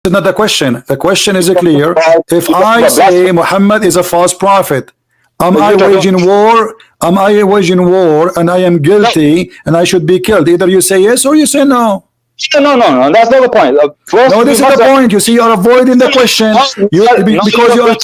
is not the question. The question is clear. If I say Muhammad is a false prophet, am I waging war? Am I waging war and I am guilty and I should be killed? Either you say yes or you say no. No. That's not the point. First, no, this is the point. You see, you're avoiding the question. Because you're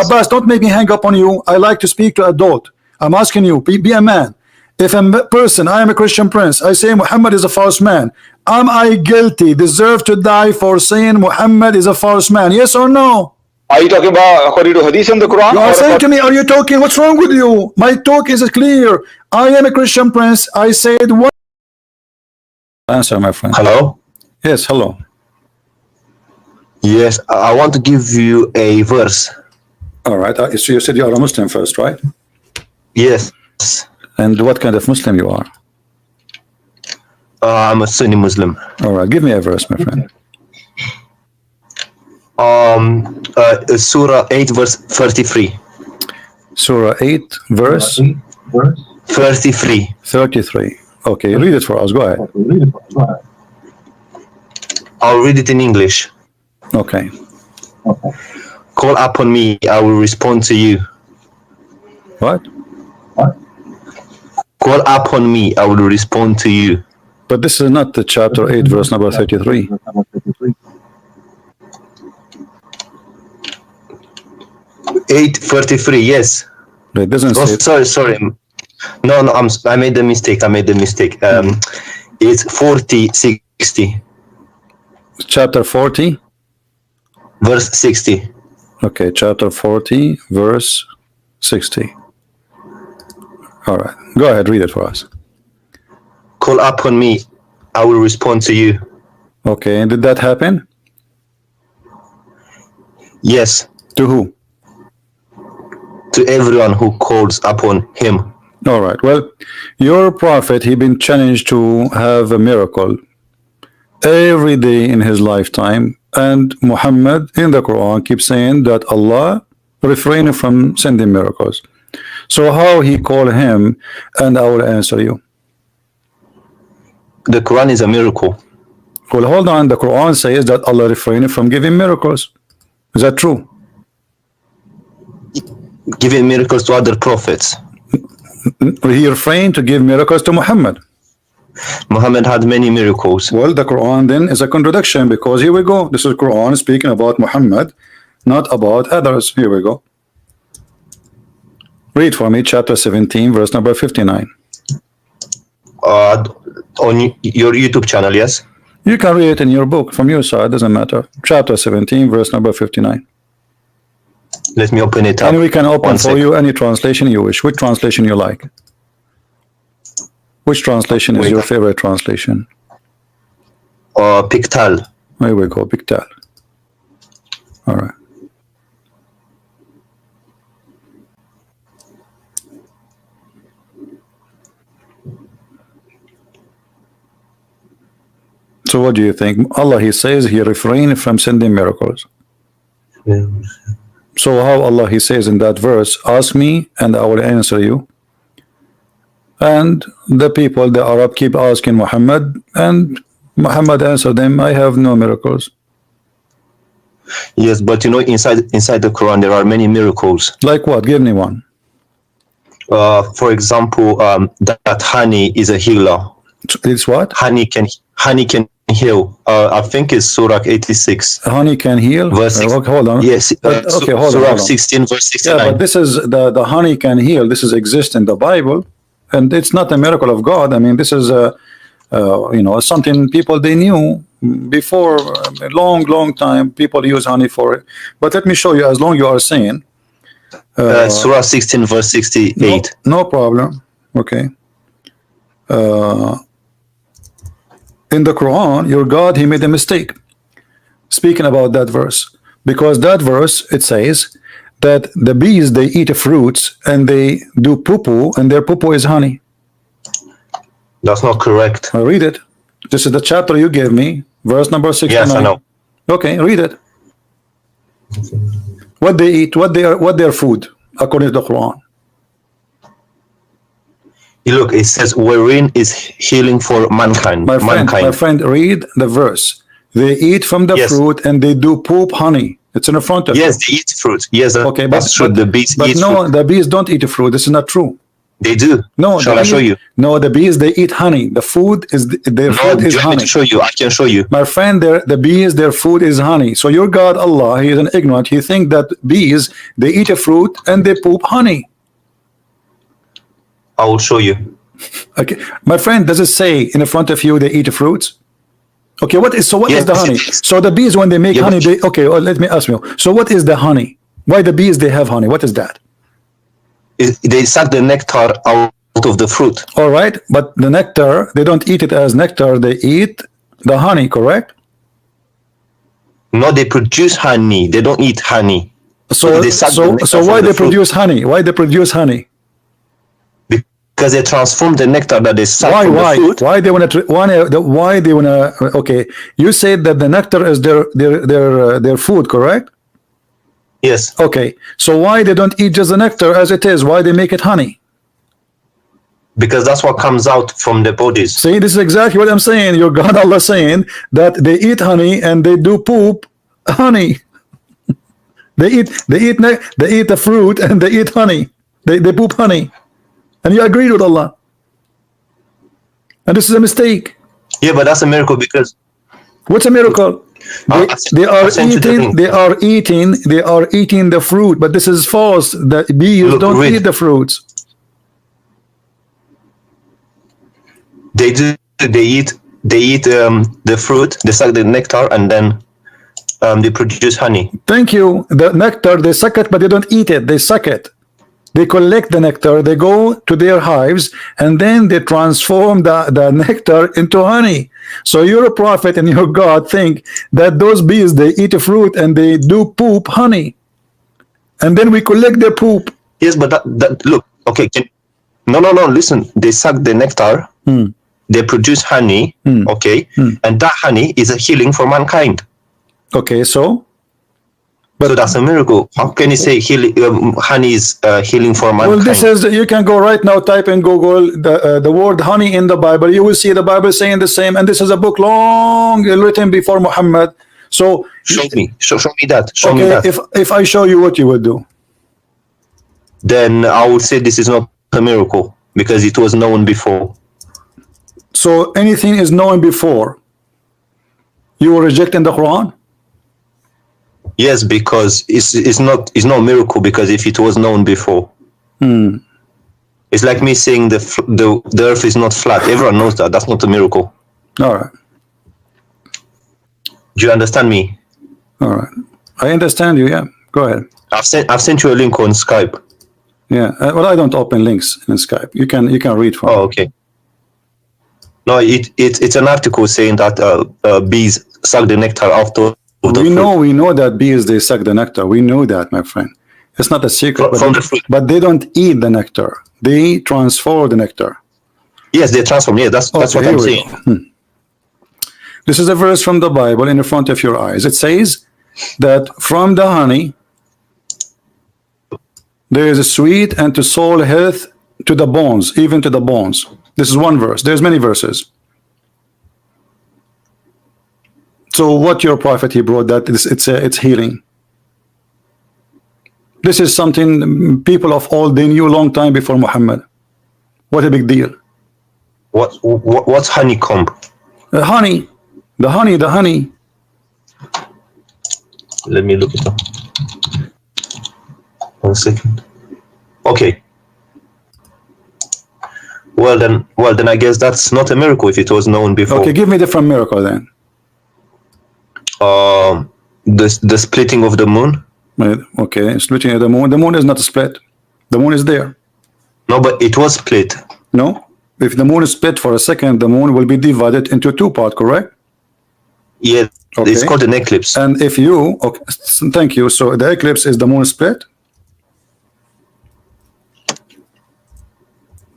Abbas, don't make me hang up on you. I like to speak to adult. I'm asking you, be a man. If a person, I am a Christian prince, I say Muhammad is a false man, am I guilty, deserve to die for saying Muhammad is a false man? Yes or no? Are you talking about according to hadith in the Quran? You are saying to me, are you talking? What's wrong with you? My talk is clear. I am a Christian prince. I said what? Answer, my friend. Hello? Yes, hello. Yes, I want to give you a verse. All right. So you said you are a Muslim first, right? Yes. And what kind of Muslim you are? I'm a Sunni Muslim. All right. Give me a verse, my friend. Surah 8, verse 33. Surah 8, verse 33. 33. Okay, read it for us. Go ahead. I'll read it in English. Okay. Call upon me, I will respond to you. What? Call upon me, I will respond to you. But this is not the chapter 8, verse number 33. Eight 33, yes. It doesn't say. Sorry. No, I made the mistake. It's 40, 60. Chapter 40? Verse 60. Okay, chapter 40, verse 60. All right. Go ahead, read it for us. Call upon me, I will respond to you. Okay, and did that happen? Yes. To who? To everyone who calls upon him. All right. Well, your prophet, he been challenged to have a miracle every day in his lifetime. And Muhammad in the Quran keeps saying that Allah refrained from sending miracles. So how he call him, and I will answer you. The Quran is a miracle. Well, hold on. The Quran says that Allah refrained from giving miracles. Is that true? Giving miracles to other prophets. He refrained to give miracles to Muhammad. Muhammad had many miracles. Well, the Quran then is a contradiction, because here we go. This is Quran speaking about Muhammad, not about others. Here we go. Read for me chapter 17, verse number 59. On your YouTube channel, yes? You can read it in your book from your side, doesn't matter. Chapter 17, verse number 59. Let me open it up. And we can open for you any translation you wish. Which translation you like? Which translation is your favorite translation? Pictal. Here we go, Pictal. All right. So what do you think? Allah, he says he refrained from sending miracles. Yeah. So how Allah, he says in that verse, ask me and I will answer you. And the people, the Arab, keep asking Muhammad, and Muhammad answered them, I have no miracles. Yes, but you know, inside the Quran there are many miracles. Like what? Give me one. For example, that honey is a healer. It's what? Honey can heal. I think it's Surah 86. Honey can heal? Verse Okay, hold on. Yes. Okay, hold Surah on. 16, verse 69. Yeah, but this is the honey can heal. This is exist in the Bible, and it's not a miracle of God. I mean, this is you know, something people they knew before a long time. People use honey for it. But let me show you. As long you are saying Surah 16, verse 68. No problem. Okay. In the Quran, your God, he made a mistake speaking about that verse, because that verse, it says that the bees, they eat fruits and they do poo-poo, and their poo-poo is honey. That's not correct. I read it. This is the chapter you gave me, verse number 69. Yes, I know. Okay, read it. What they eat, what their food, according to the Quran. Look, it says wherein is healing for mankind. My friend, read the verse. They eat from the Yes. fruit and they do poop honey. It's in the front of Yes, you. they eat fruit. Yes, Okay, that's true. The bees but eat no, fruit. the bees don't eat fruit. This is not true. They do. No, Shall the I show bees- you? No, the bees they eat honey. The food is their No, food do is you want me honey. to show you? I can show you. My friend, the bees, their food is honey. So your God Allah, he is an ignorant. He think that bees they eat a fruit and they poop honey. I will show you. Okay, my friend, does it say in the front of you they eat fruits? Okay, what is Yes, the honey? it is. So the bees when they make Yeah, honey, but- they okay. Well, let me ask you. So what is the honey? Why the bees they have honey? What is that? They suck the nectar out of the fruit. All right, but the nectar they don't eat it as nectar. They eat the honey, correct? No, they produce honey. They don't eat honey. So They suck the so nectar so from why the they fruit. produce honey? Why they produce honey? Because they transform the nectar that they suck Why from why the fruit. why they why they wanna? Okay, you said that the nectar is their food, correct? Yes, Okay, so why they don't eat just the nectar as it is? Why they make it honey? because that's what comes out from the bodies. See, this is exactly what I'm saying. Your God Allah saying that they eat honey and they do poop honey. they eat the fruit and they eat honey. They poop honey, and you agreed with Allah. And this is a mistake. Yeah, but that's a miracle because What's a miracle? They are I sent you the eating. link. They are eating the fruit. But this is false. The bees Look, don't read. eat the fruits. they do. They eat the fruit. They suck the nectar and then they produce honey. Thank you. The nectar they suck it, but they don't eat it. They suck it. They collect the nectar. They go to their hives and then they transform the nectar into honey. So you're a prophet and your God think that those bees they eat a fruit and they do poop honey, and then we collect their poop. Yes, but that look. Okay, no. Listen, they suck the nectar. They produce honey. Okay, and that honey is a healing for mankind. Okay, so So that's a miracle. How can you say healing? Honey is healing for mankind. well, this is you can go right now, type in Google the word honey in the Bible. You will see the Bible saying the same. And this is a book long written before Muhammad. So Show me. Show me that. Show me okay, that. if I show you, what you will do? Then I would say this is not a miracle because it was known before. So anything is known before. You will reject in the Quran. Yes, because it's not a miracle because if it was known before, it's like me saying the earth is not flat. Everyone knows that. That's not a miracle. All right, Do you understand me? all right. I understand you. Yeah, go ahead. I've sent you a link on Skype. Yeah, well, I don't open links in Skype. You can read from. Oh, okay. No, it's an article saying that bees suck the nectar out of the fruit. We know that bees they suck the nectar. We know that, my friend. It's not a secret. From the fruit. But they don't eat the nectar. They transform the nectar. Yes, they transform. Yeah, that's what here I'm we saying. go. This is a verse from the Bible in the front of your eyes. It says that from the honey there is a sweet and to soul health to the bones, even to the bones. This is one verse. There's many verses. So what your prophet he brought that it's healing. This is something people of old they knew a long time before Muhammad. What a big deal. What's honeycomb? The honey. Let me look it up. 1 second. Okay. Well then I guess that's not a miracle if it was known before. Okay, give me a different miracle then. The splitting of the moon. Right, okay, splitting of the moon. The moon is not split. The moon is there. No, but it was split. No? If the moon is split for a second, the moon will be divided into two parts, correct? Yeah, Okay. it's called an eclipse. And if you, okay, thank you. So the eclipse is the moon split?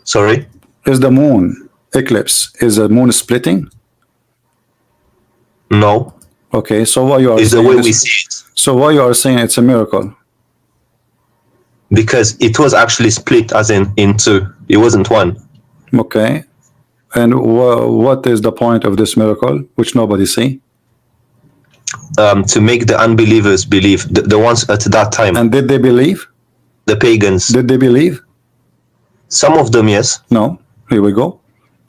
Sorry? Is the moon eclipse, is the moon splitting? No. Okay, so why you are It's the saying way this- we see it. So why you are saying it's a miracle? Because it was actually split as in two. It wasn't one. Okay. And what is the point of this miracle, which nobody see? to make the unbelievers believe, the ones at that time. And did they believe? The pagans. Did they believe? Some of them, yes. No. Here we go.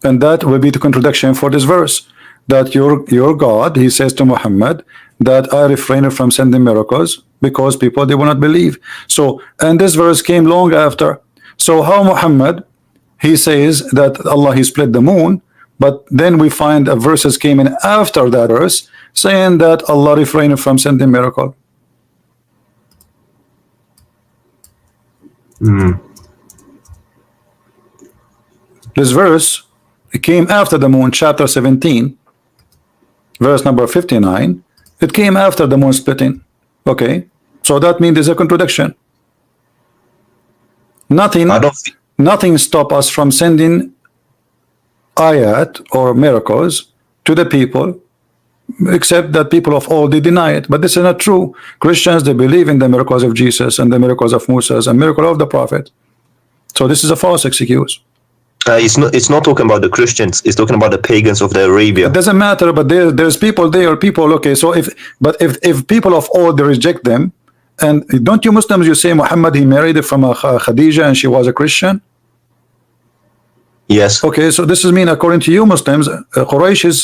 And that will be the contradiction for this verse. That your God, he says to Muhammad, that I refrain from sending miracles because people, they will not believe. So, and this verse came long after. So how Muhammad, he says that Allah, he split the moon, but then we find a verses came in after that verse saying that Allah refrained from sending miracle. This verse, it came after the moon, chapter 17, verse number 59. It came after the moon splitting. Okay, so that means there's a contradiction. Nothing stop us from sending ayat or miracles to the people, except that people of old, they deny it. But this is not true. Christians, they believe in the miracles of Jesus and the miracles of Moses and miracle of the prophet. So this is a false excuse. It's not talking about the Christians. It's talking about the pagans of the Arabia. It doesn't matter, but there's people there, people. Okay, so if people of old, they reject them, and don't you Muslims, you say Muhammad, he married from a Khadija and she was a Christian? Yes. Okay, so this is mean according to you Muslims, Quraysh is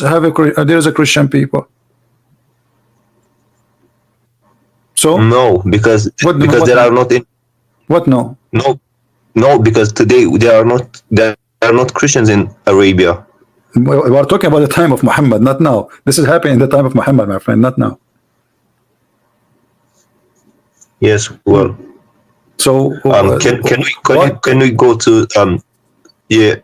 there's a Christian people. So no, because there are not in. What no? No, because today there are not Christians in Arabia. We are talking about the time of Muhammad, not now. This is happening in the time of Muhammad, my friend, not now. Yes, well. So can we go to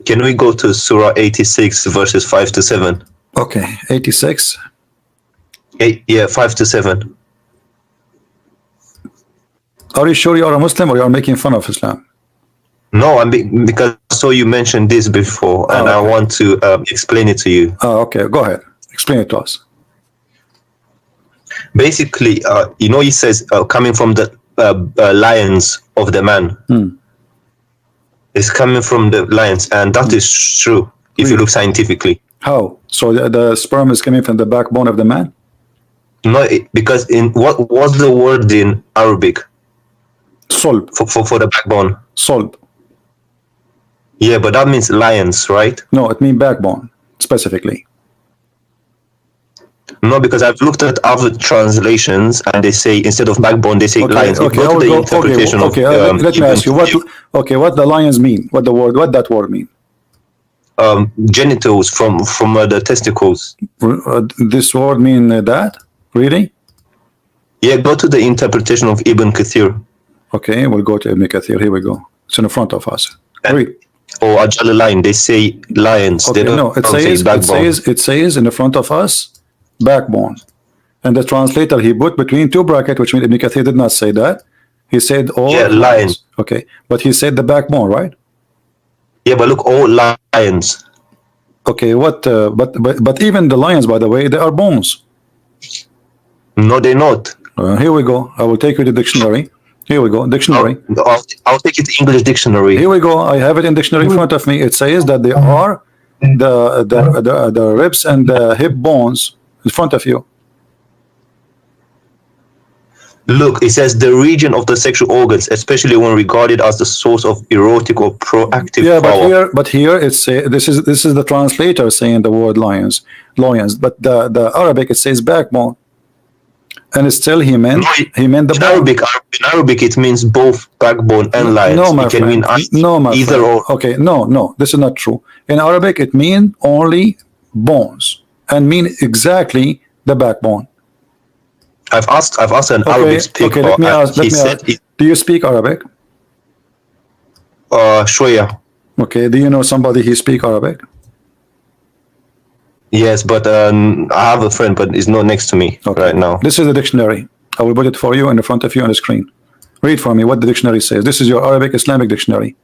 can we go to Surah 86 verses 5 to 7? Okay, 86. 5 to 7. Are you sure you are a Muslim or you are making fun of Islam? No, because I saw you mentioned this before, and I want to explain it to you. Okay, go ahead. Explain it to us. Basically, he says coming from the lions of the man. It's coming from the lions, and that is true if you look scientifically. How? So the sperm is coming from the backbone of the man? No, because in what was the word in Arabic? Solb. For the backbone. Solb. Yeah, but that means lions, right? No, it means backbone specifically. No, because I've looked at other translations and they say instead of backbone they say lions. Okay, let me ask you what the lions mean. What that word mean? Genitals from the testicles. This word mean that? Really? Yeah, go to the interpretation of Ibn Kathir. Okay, we'll go to Ibn Kathir. Here we go. It's in front of us. Read. Or Ajal line, they say lions. Okay, they don't say backbone. It says in the front of us, backbone. And the translator, he put between two brackets, which means Ibn Kathir did not say that. He said all lions. Okay, but he said the backbone, right? Yeah, but look, all lions. Okay, but even the lions, by the way, they are bones. No, they're not. Here we go. I will take you to the dictionary. Here we go, dictionary. I'll take it to English dictionary. Here we go. I have it in dictionary in front of me. It says that they are the ribs and the hip bones in front of you. Look, it says the region of the sexual organs, especially when regarded as the source of erotic or proactive power. But here it's this is the translator saying the word lions, but the Arabic it says backbone. And still he meant the bone. In Arabic it means both backbone and lions. No, my friend. Either or. Okay, no, this is not true. In Arabic it means only bones and mean exactly the backbone. I've asked an Arabic speaker. Okay, let me ask. Do you speak Arabic? Shoya. Okay, do you know somebody who speak Arabic? Yes, but I have a friend, but he's not next to me right now. This is the dictionary. I will put it for you in the front of you on the screen. Read for me what the dictionary says. This is your Arabic Islamic dictionary.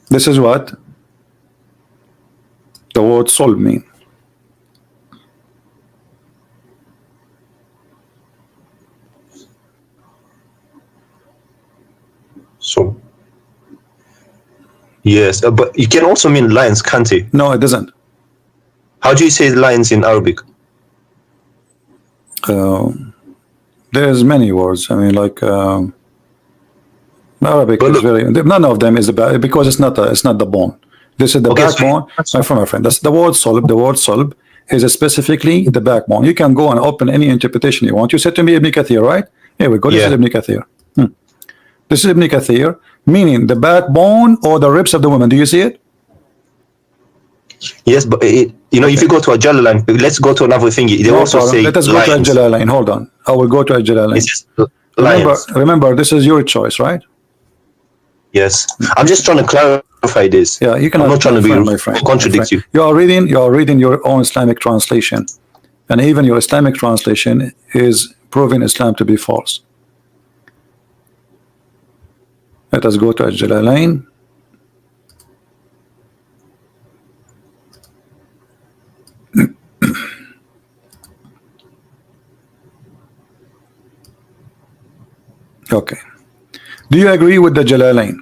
This is what the word solb mean. So. Yes, but it can also mean lions, can't it? No, it doesn't. How do you say lions in Arabic? There's many words. I mean, like Arabic But is look- very. None of them is the because it's not the bone. This is the Okay, so- backbone. My friend, that's the word solb. The word solb is specifically the backbone. You can go and open any interpretation you want. You said to me Ibn Kathir, right? Here we go. This Yeah. is Ibn Kathir. This is Ibn Kathir, meaning the backbone or the ribs of the woman. Do you see it? Yes, but if you go to a Jalalain, let's go to another thing. They No also problem. say Let us go to lions. Al-Jalalain. Hold on. I will go to Al-Jalalain. It's just lions. Remember, this is your choice, right? Yes, I'm just trying to clarify this. Yeah, you cannot. I'm not trying to be my friend, contradict you. You are reading your own Islamic translation, and even your Islamic translation is proving Islam to be false. Let us go to Al-Jalalain. Okay. Do you agree with the Jalalain?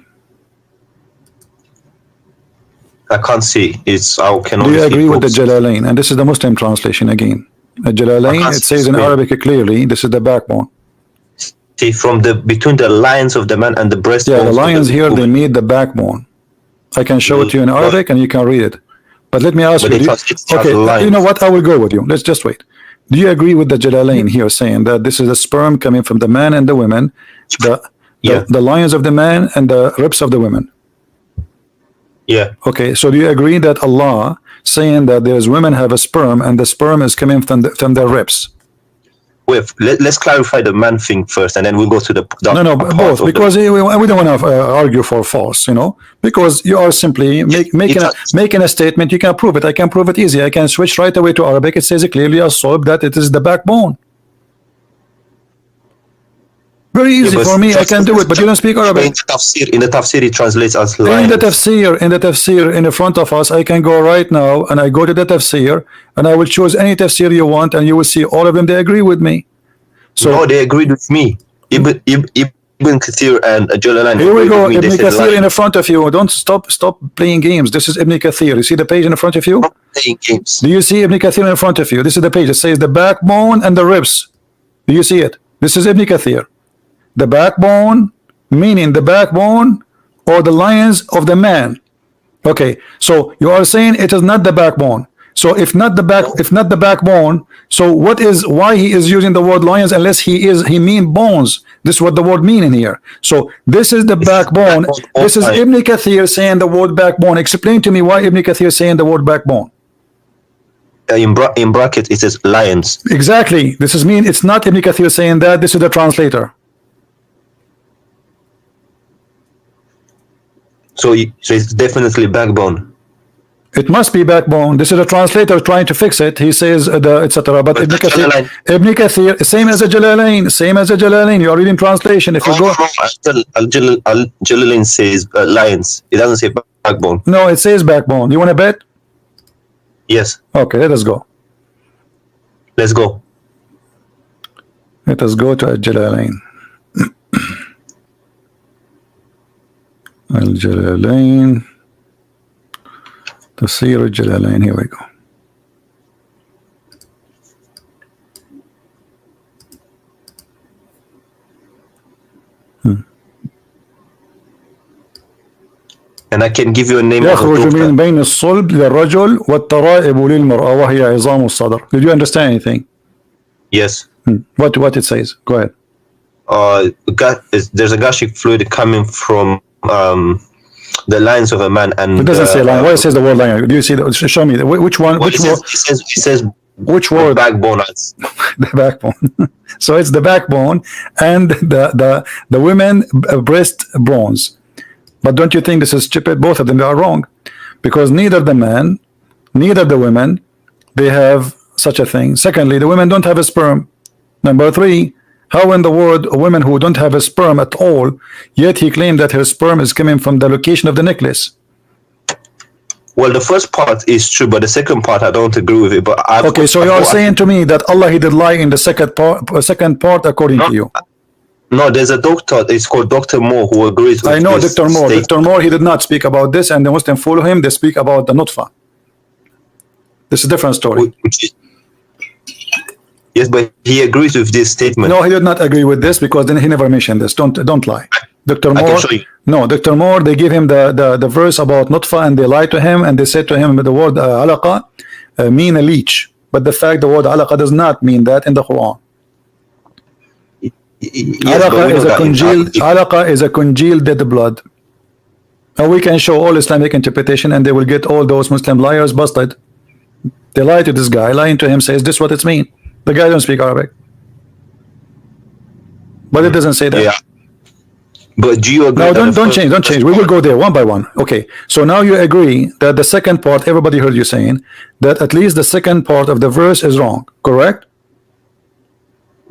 I can't see. I can Do you only agree with the focus. Jalalain? And this is the Muslim translation again. The Jalalain, it says in Arabic clearly, this is the backbone. See, from between the lions of the man and the breast. Yeah, the lions here, they meet the backbone. I can show it to you in Arabic and you can read it. But let me ask But you, okay, you know what? I will go with you. Let's just wait. Do you agree with the Jalalain here saying that this is a sperm coming from the man and the women, the lions of the man and the ribs of the women? Yeah. Okay, so do you agree that Allah saying that there's women have a sperm and the sperm is coming from their ribs? Wait, let's clarify the man thing first, and then we'll go to the No, both, because we don't want to argue for false, because you are simply making a statement. You can prove it. I can prove it easy. I can switch right away to Arabic. It says clearly that it is the backbone. Very easy for me. I can do it, but you don't speak Arabic. In the tafsir, it translates as lions. In the tafsir in the front of us, I can go right now and I go to the tafsir and I will choose any tafsir you want, and you will see all of them. They agree with me. So no, they agreed with me. Ibn Kathir and Jalalain. Here we go. Ibn Kathir in the front of you. Don't stop playing games. This is Ibn Kathir. You see the page in front of you? Stop playing games. Do you see Ibn Kathir in front of you? This is the page. It says the backbone and the ribs. Do you see it? This is Ibn Kathir. The backbone, meaning the backbone or the lions of the man. Okay, so you are saying it is not the backbone. So if not the backbone, so why he is using the word lions unless he mean bones? This is what the word mean in here. So this is the backbone. This is Ibn Kathir saying the word backbone. Explain to me why Ibn Kathir saying the word backbone. In bracket it says lions. Exactly. This is mean it's not Ibn Kathir saying that. This is the translator. So it's definitely backbone. It must be backbone. This is a translator trying to fix it. He says etc. But Ibn Kathir, same as a Jalalain. You are reading translation. If you go, Jalalain says lions. It doesn't say backbone. No, it says backbone. You want to bet? Yes. Okay, let us go. Let's go. Let us go to Al-Jalalain. Al-Jalalain. Tafsir Al-Jalalain. Here we go. And I can give you a name of a يخرج من doctor. بين الصلب للرجل والترائب للمرأة وهي عظام الصدر. Did you understand anything? Yes. What it says? Go ahead. There's a gastric fluid coming from the lines of a man, and It doesn't say line. Why it says the word line? Do you see? Show me which one. Well, Which it word? says Which word? backbone. The backbone. So it's the backbone and the women breast bones. But don't you think this is stupid? Both of them are wrong, because neither the man, neither the women, they have such a thing. Secondly, the women don't have a sperm. Number three, how in the world women who don't have a sperm at all, yet he claimed that her sperm is coming from the location of the necklace? Well, the first part is true, but the second part I don't agree with it. But Okay, so you are saying to me that Allah he did lie in the second part according to you? No, there's a doctor. It's called Dr. Moore who agrees with I know this Dr. Moore. statement. Dr. Moore, he did not speak about this, and the Muslim follow him. They speak about the nutfa. This is a different story. Yes, but he agrees with this statement. No, he did not agree with this because then he never mentioned this. Don't lie. Dr. I Moore, can show you. no, Dr. Moore, they give him the verse about nutfa and they lied to him and they said to him the word alaqa mean a leech. But the fact the word alaqa does not mean that in the Quran. Yes, Alaqa is a congealed dead blood. And we can show all Islamic interpretation and they will get all those Muslim liars busted. They lie to this guy, lying to him, says this what it's mean. The guy don't speak Arabic. But it doesn't say that. Yeah. But do you agree? No, don't change. We will go there one by one. Okay. So now you agree that the second part, everybody heard you saying that at least the second part of the verse is wrong, correct?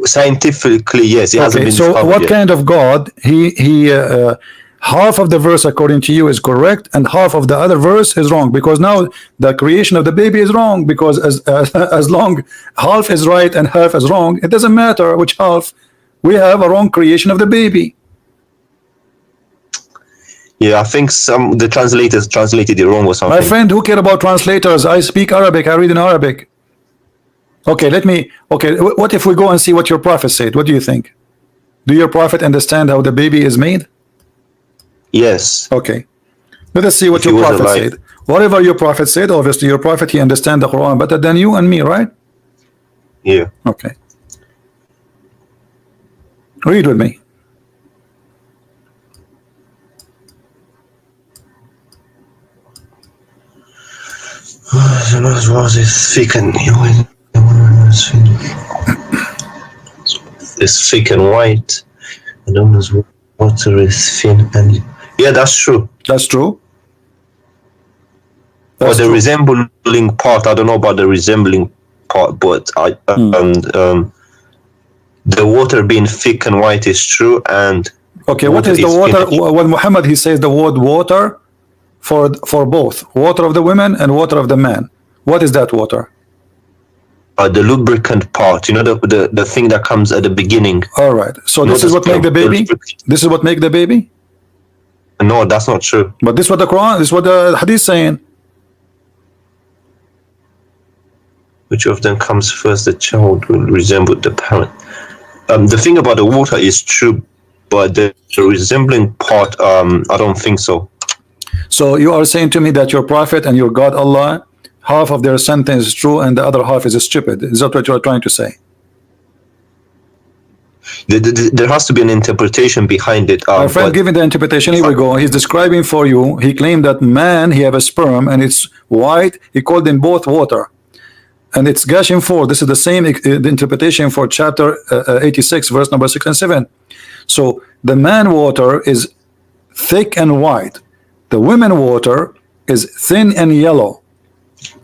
Scientifically, yes. It hasn't Okay. been So discovered what yet. kind of God half of the verse according to you is correct and half of the other verse is wrong, because now the creation of the baby is wrong, because as long half is right and half is wrong, it doesn't matter which half, we have a wrong creation of the baby. Yeah, I think the translators translated it wrong or something. My friend, who care about translators? I speak Arabic, I read in Arabic. Okay, what if we go and see what your prophet said? What do you think? Do your prophet understand how the baby is made? Yes. Okay, let us see what your prophet said. Whatever your prophet said, obviously your prophet, he understands the Quran better than you and me, right? Yeah. Okay, read with me. It's thick and white. And almost water is thin and yeah, that's true. That's true. But the resembling part, I don't know about the resembling part, but the water being thick and white is true. And okay, what is the water? When Muhammad he says the word water for both water of the women and water of the man. What is that water? The lubricant part, you know, the thing that comes at the beginning. All right. So this is what make the baby. This is what make the baby. No, that's not true. But this is what the Quran, this is what the Hadith saying. Which of them comes first? The child will resemble the parent. The thing about the water is true, but the resembling part, I don't think so. So you are saying to me that your prophet and your God Allah, half of their sentence is true and the other half is stupid. Is that what you are trying to say? There has to be an interpretation behind it. My friend, giving the interpretation, here we go. He's describing for you. He claimed that man, he have a sperm and it's white. He called them both water. And it's gushing forth. This is the same the interpretation for chapter 86, verse number 6 and 7. So the man water is thick and white. The women water is thin and yellow.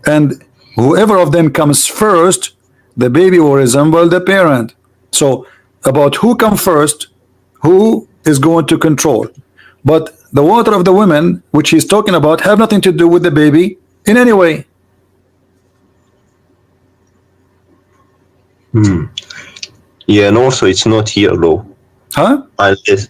And whoever of them comes first, the baby will resemble the parent. So about who comes first, who is going to control. But the water of the women, which he's talking about, have nothing to do with the baby in any way. Yeah, and also it's not yellow. Huh? Unless,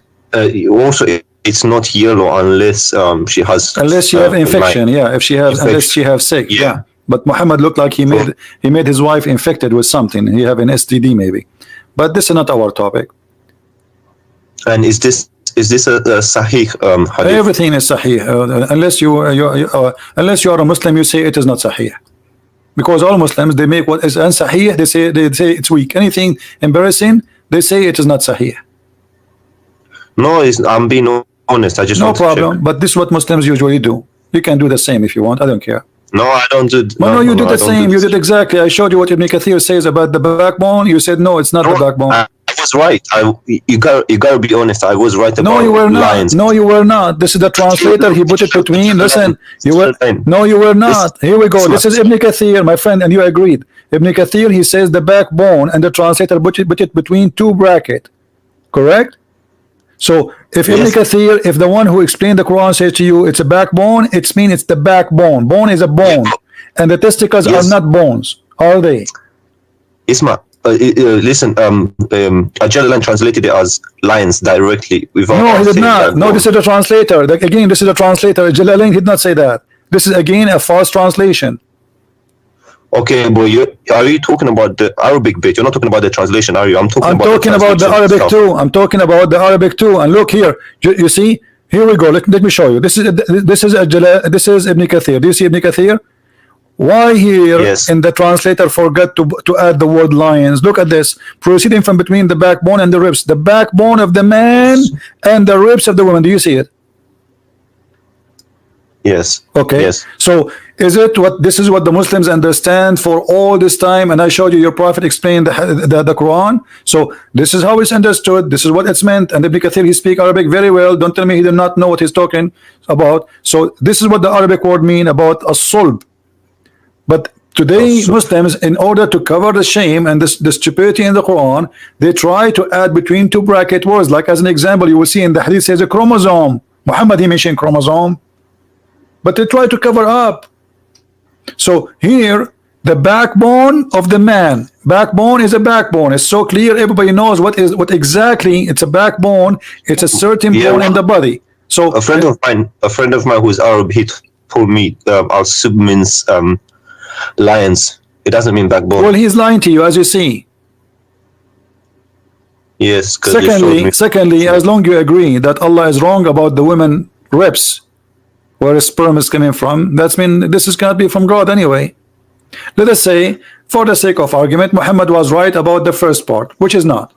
also it's not yellow unless she has. Unless she have infection, yeah. If she has, infection. unless she have sick, Yeah. yeah. But Muhammad looked like he made his wife infected with something. He have an STD maybe. But this is not our topic. And is this a sahih hadith? Everything is sahih. Unless you are a Muslim, you say it is not sahih. Because all Muslims, they make what is unsahih, they say it's weak. Anything embarrassing, they say it is not sahih. No, I'm being honest. I just No want problem. to check. But this is what Muslims usually do. You can do the same if you want. I don't care. No, I don't do. No, you did I the don't same. do You this. did exactly. I showed you what Ibn Kathir says about the backbone. You said no, it's not the backbone. I was right. You gotta be honest. I was right about No, you were not. lions. No, you were not. This is the translator. He put it between. Listen, you were. No, you were not. Here we go. This is Ibn Kathir, my friend, and you agreed. Ibn Kathir, he says the backbone, and the translator put it between two brackets. Correct? So if Ibn Kathir, if the one who explained the Quran says to you it's a backbone, it means it's the backbone. Bone is a bone, and the testicles are not bones, are they? Isma, listen. Ajalan translated it as lions directly. No, he did not. No, this is the translator. Again, this is the translator. Jalalain did not say that. This is again a false translation. Okay, but are you talking about the Arabic bit? You're not talking about the translation, are you? I'm talking about the Arabic itself. too. I'm talking about the Arabic too. And look here, you see, here we go. Let me show you. This is Ibn Kathir. Do you see Ibn Kathir? Why here in the translator forgot to add the word lions? Look at this. Proceeding from between the backbone and the ribs. The backbone of the man and the ribs of the woman. Do you see it? Yes. Okay. Yes. So this is what the Muslims understand for all this time, and I showed you your prophet explained the Quran. So this is how it's understood. This is what it's meant. And Ibn Kathir, he speak Arabic very well. Don't tell me he did not know what he's talking about. So this is what the Arabic word mean about a sulb. But today Muslims, in order to cover the shame and the stupidity in the Quran, they try to add between two bracket words. Like as an example, you will see in the hadith says a chromosome. Muhammad, he mentioned chromosome, but they try to cover up. So here, the backbone of the man. Backbone is a backbone. It's so clear. Everybody knows what exactly. It's a backbone. It's a certain bone in the body. So a friend of mine who's Arab, he told me al-sub means lions. It doesn't mean backbone. Well, he's lying to you, as you see. Yes. Secondly, as long as you agree that Allah is wrong about the women ribs, where sperm is coming from, that's mean this is cannot be from God anyway. Let us say, for the sake of argument, Muhammad was right about the first part, which is not.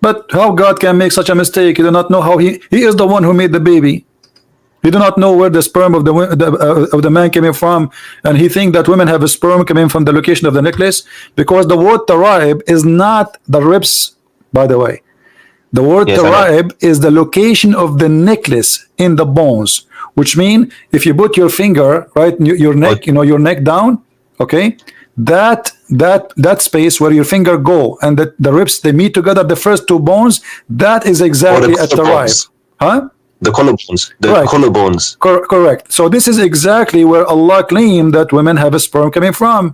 But how God can make such a mistake? You do not know how he is the one who made the baby. You do not know where the sperm of the man came from, and he think that women have a sperm coming from the location of the necklace, because the word taraib is not the ribs, by the way. The word taraib is the location of the necklace in the bones, which mean if you put your finger right your neck, your neck down, okay, that space where your finger go and the ribs, they meet together, the first two bones, that is exactly at the taraib. Huh? The collarbones. Collarbones. Correct. So this is exactly where Allah claimed that women have a sperm coming from.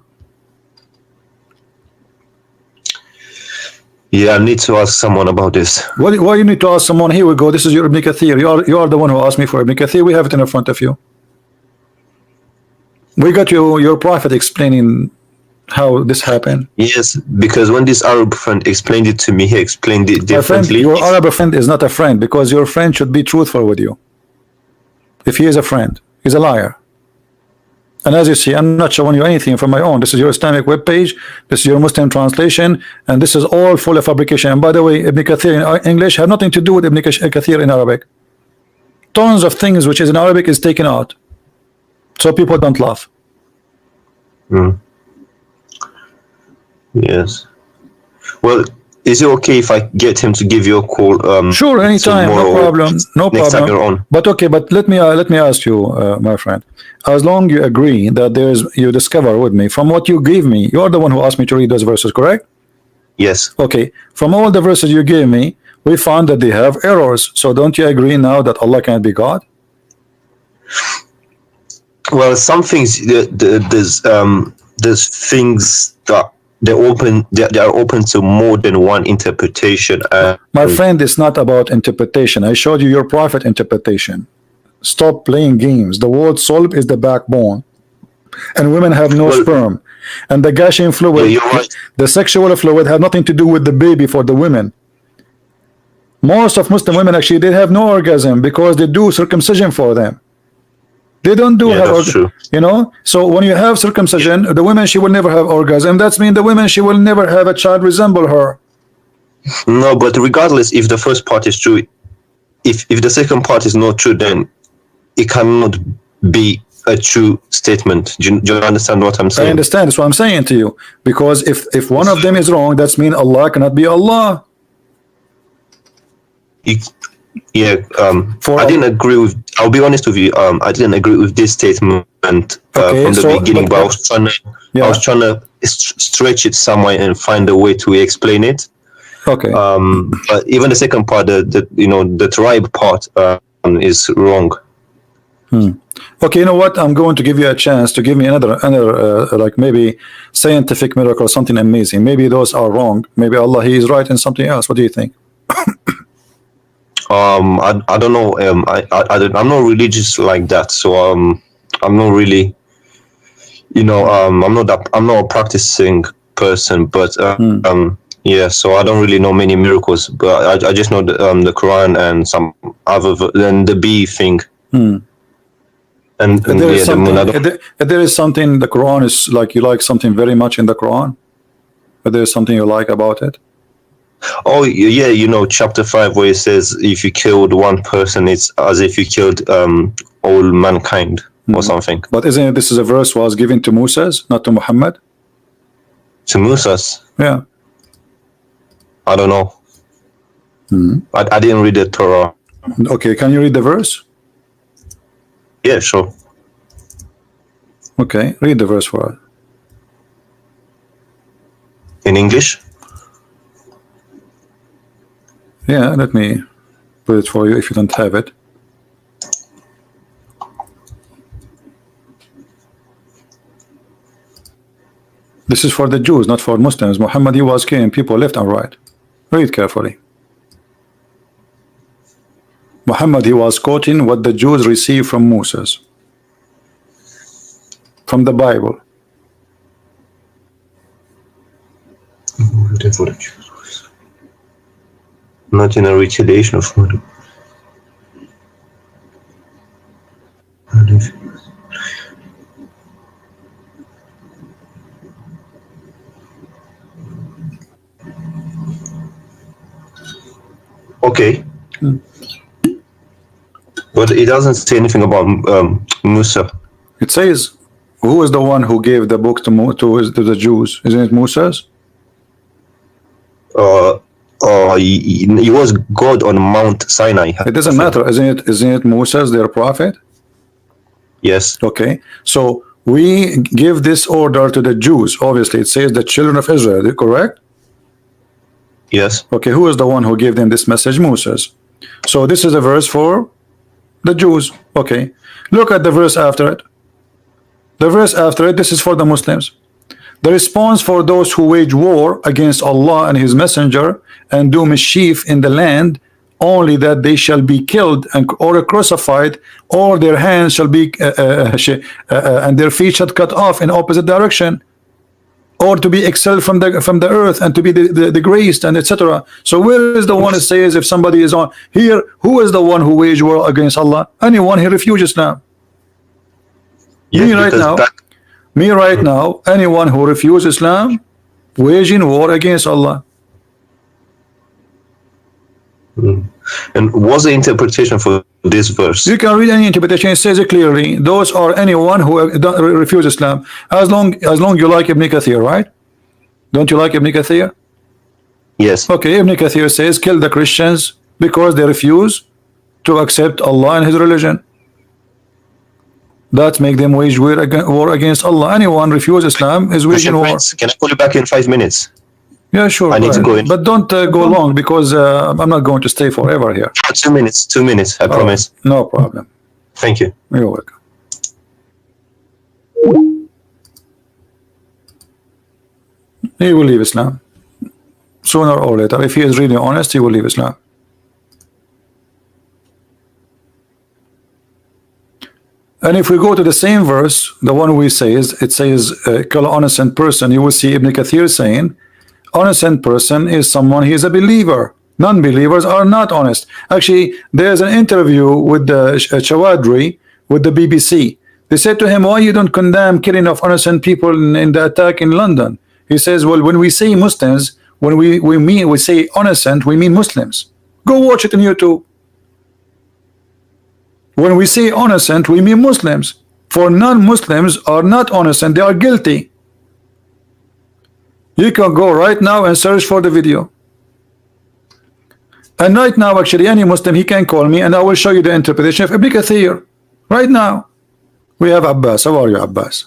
Yeah, I need to ask someone about this. Why you need to ask someone? Here we go. This is your Ibn Kathir. You are the one who asked me for Ibn Kathir. We have it in front of you. We got your prophet explaining how this happened. Yes, because when this Arab friend explained it to me, he explained it differently. Your Arab friend is not a friend, because your friend should be truthful with you. If he is a friend, he's a liar. And as you see, I'm not showing you anything from my own. This is your Islamic web page. This is your Muslim translation, and this is all full of fabrication. And by the way, Ibn Kathir in English have nothing to do with Ibn Kathir in Arabic. Tons of things which is in Arabic is taken out, so people don't laugh. Yes. Well, is it okay if I get him to give you a call? Sure, anytime, no problem, no next problem. Time you're on. But okay, but let me ask you, my friend. As long you agree that you discover with me from what you gave me, you are the one who asked me to read those verses, correct? Yes. Okay, from all the verses you gave me, we found that they have errors. So don't you agree now that Allah can't be God? Well, some things there's things that they are open to more than one interpretation. My friend, it's not about interpretation. I showed you your prophet interpretation. Stop playing games. The word sulb is the backbone, and women have no sperm, and the gushing fluid, the sexual fluid, had nothing to do with the baby for the women. Most of Muslim women actually, they have no orgasm because they do circumcision for them. They don't do so when you have circumcision, the woman, she will never have orgasm. That's mean the woman, she will never have a child resemble her. No, but regardless if the first part is true, if the second part is not true, then it cannot be a true statement. Do you understand what I'm saying? I understand. That's what I'm saying to you, because if one of them is wrong, that's mean Allah cannot be Allah. I didn't agree with. I'll be honest with you. I didn't agree with this statement from the beginning, but I was trying to stretch it somewhere and find a way to explain it. Okay. But even the second part, the tribe part, is wrong. Okay, you know what? I'm going to give you a chance to give me another like maybe scientific miracle or something amazing. Maybe those are wrong. Maybe Allah, He is right in something else. What do you think? I don't know. I'm not religious like that, so I'm not really. you know, I'm not a practicing person, but yeah, so I don't really know many miracles, but I just know the Quran and some other than the bee thing. And There is yeah, something. the There is something in the Quran is like you like something very much in the Quran. But there is something you like about it. oh yeah, you know, chapter 5 where it says if you killed one person, it's as if you killed all mankind or something. But isn't it, this is a verse was given to Moses, not to Muhammad? To Musa's, Yeah. I don't know. I didn't read the Torah. Okay, can you read the verse? Yeah, sure. Okay, read the verse for us. In English? Yeah, let me put it for you if you don't have it. This is for the Jews, not for Muslims. Muhammad, he was killing people left and right. Read carefully. Muhammad, he was quoting what the Jews received from Moses, from the Bible. Not in a retaliation of murder. Okay. But it doesn't say anything about Musa. It says, who is the one who gave the book to the Jews? Isn't it Moses? He was God on Mount Sinai. It doesn't matter. Isn't it Moses, their prophet? Yes. Okay. So we give this order to the Jews. Obviously, it says the children of Israel, correct? Yes. Okay, who is the one who gave them this message? Moses. So this is a verse for the Jews. Okay, look at the verse after it. The verse after it, this is for the Muslims. The response for those who wage war against Allah and his messenger and do mischief in the land, only that they shall be killed or crucified, or their hands shall be and their feet shall cut off in opposite direction, or to be expelled from the earth and to be degraded and etc. So where is the one that says if somebody is on here, who is the one who wage war against Allah? Anyone who refuses Islam. Yes, Me right now, anyone who refuses Islam, waging war against Allah. And what's the interpretation for this verse? You can read any interpretation. It says it clearly. Those are anyone who don't refuse Islam. As long you like Ibn Kathir, right? Don't you like Ibn Kathir? Yes. Okay, Ibn Kathir says kill the Christians because they refuse to accept Allah and his religion. That make them wage war against Allah. Anyone refuse Islam is waging war. Can I call you back in 5 minutes? Yeah, sure. I need to go in. But don't go long because I'm not going to stay forever here. 2 minutes. 2 minutes. I promise. No problem. Thank you. You're welcome. He will leave Islam sooner or later. If he is really honest, he will leave Islam. And if we go to the same verse, the one we say is, it says, kill an innocent person. You will see Ibn Kathir saying, innocent person is someone, he is a believer. Non-believers are not honest. Actually, there's an interview with the Chawadri with the BBC. They said to him, why you don't condemn killing of innocent people in the attack in London? He says, well, when we say Muslims, when we say innocent, we mean Muslims. Go watch it on YouTube. When we say innocent, we mean Muslims. For non-Muslims are not innocent, they are guilty. You can go right now and search for the video. And right now, actually, any Muslim, he can call me and I will show you the interpretation of Ibn Kathir. Right now. We have Abbas. How are you, Abbas?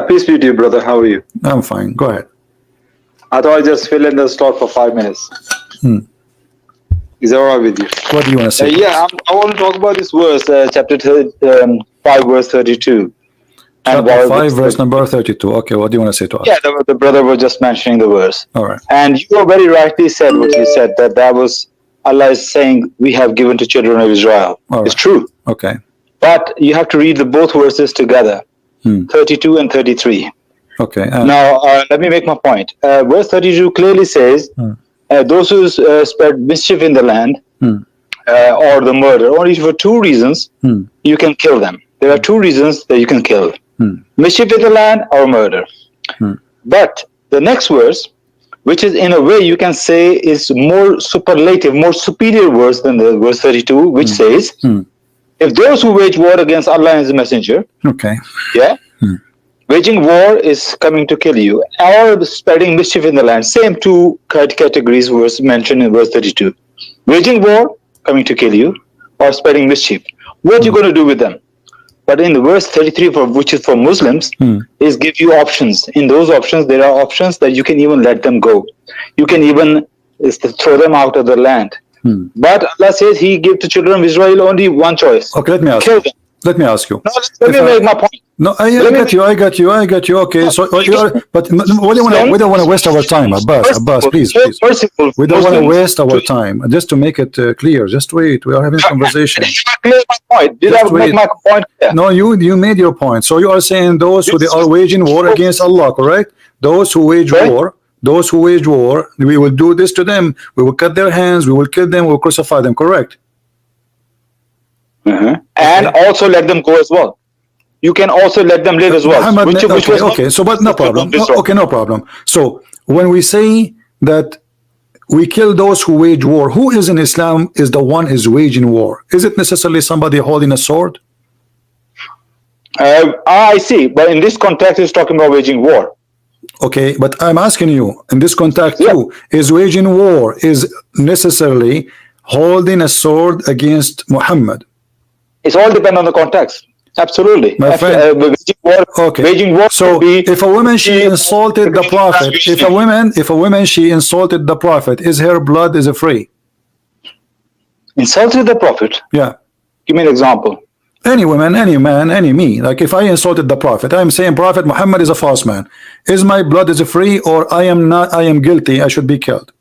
Peace be to you, brother. How are you? I'm fine. Go ahead. I thought I'd just fill in the slot for 5 minutes. Is that all right with you? What do you want to say? Yeah, I want to talk about this verse, chapter 5, verse 32. Chapter 5, verse number 32. Okay, what do you want to say to us? Yeah, the brother was just mentioning the verse. All right. And you very rightly said what you said, that was Allah is saying, we have given to children of Israel. All right. It's true. Okay. But you have to read both verses together. 32 and 33. Okay. Now, let me make my point. Verse 32 clearly says, those who spread mischief in the land or the murder, only for two reasons you can kill them. There are two reasons that you can kill. Mischief in the land or murder. But the next verse, which is in a way you can say is more superlative, more superior verse than the verse 32, which says, if those who wage war against Allah and His Messenger, waging war is coming to kill you, or spreading mischief in the land, same two categories was mentioned in verse 32. Waging war, coming to kill you, or spreading mischief. What are you going to do with them? But in the verse 33, which is for Muslims, is give you options. In those options, there are options that you can even let them go. You can even throw them out of the land. But Allah says He gave the children of Israel only one choice. Okay, let me ask Kill you. them. Let me ask you. No, let me make my point. No, I got you. Okay, so you are, but we don't want to waste our time, Abbas, please. We don't want to waste our time. Just to make it clear, just wait. We are having a conversation. Clear my point. Did I make my point clear? No, you made your point. So you are saying those who they are waging war against Allah, correct? Those who wage war. Those who wage war, we will do this to them. We will cut their hands. We will kill them. We will crucify them. Correct? And also let them go as well. You can also let them live as well. Okay, so but no problem. No problem. So when we say that we kill those who wage war, who is in Islam is the one is waging war? Is it necessarily somebody holding a sword? I see, but in this context, it's talking about waging war. Okay, but I'm asking you, in this context too, is waging war is necessarily holding a sword against Muhammad? It's all depend on the context. Absolutely. My friend, waging war so if a woman she insulted the Prophet, if a woman she insulted the Prophet, is her blood is free? Insulted the Prophet? Yeah. Give me an example. Any woman, any man, any me. Like if I insulted the Prophet, I'm saying Prophet Muhammad is a false man. Is my blood is free, or I am not? I am guilty. I should be killed.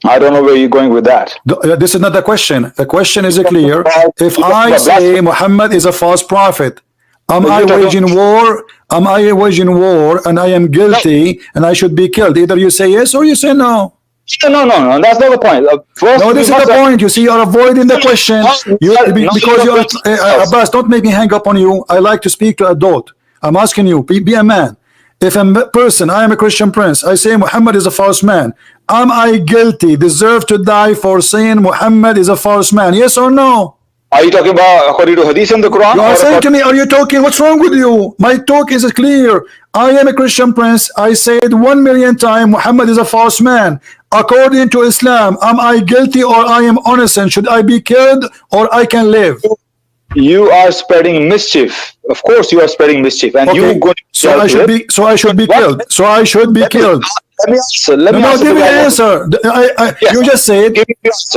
I don't know where you're going with that. This is not the question. The question is clear. If I say Muhammad is a false prophet, am I waging war? Am I waging war and I am guilty and I should be killed? Either you say yes or you say no. No. That's not the point. No, this is the point. You see, you're avoiding the question. Because you're Abbas, don't make me hang up on you. I like to speak to adult. I'm asking you, be a man. If a person, I am a Christian prince, I say Muhammad is a false man, am I guilty, deserve to die for saying Muhammad is a false man? Yes or no? Are you talking about according to Hadith in the Quran? You are saying to me, are you talking? What's wrong with you? My talk is clear. I am a Christian prince. I said 1,000,000 times Muhammad is a false man. According to Islam, am I guilty or I am innocent? Should I be killed or I can live? You are spreading mischief. Of course, you are spreading mischief, and you go. So I should be. So I should be killed. So I should be killed. Let me answer. Let me answer. Give me an answer. You just said.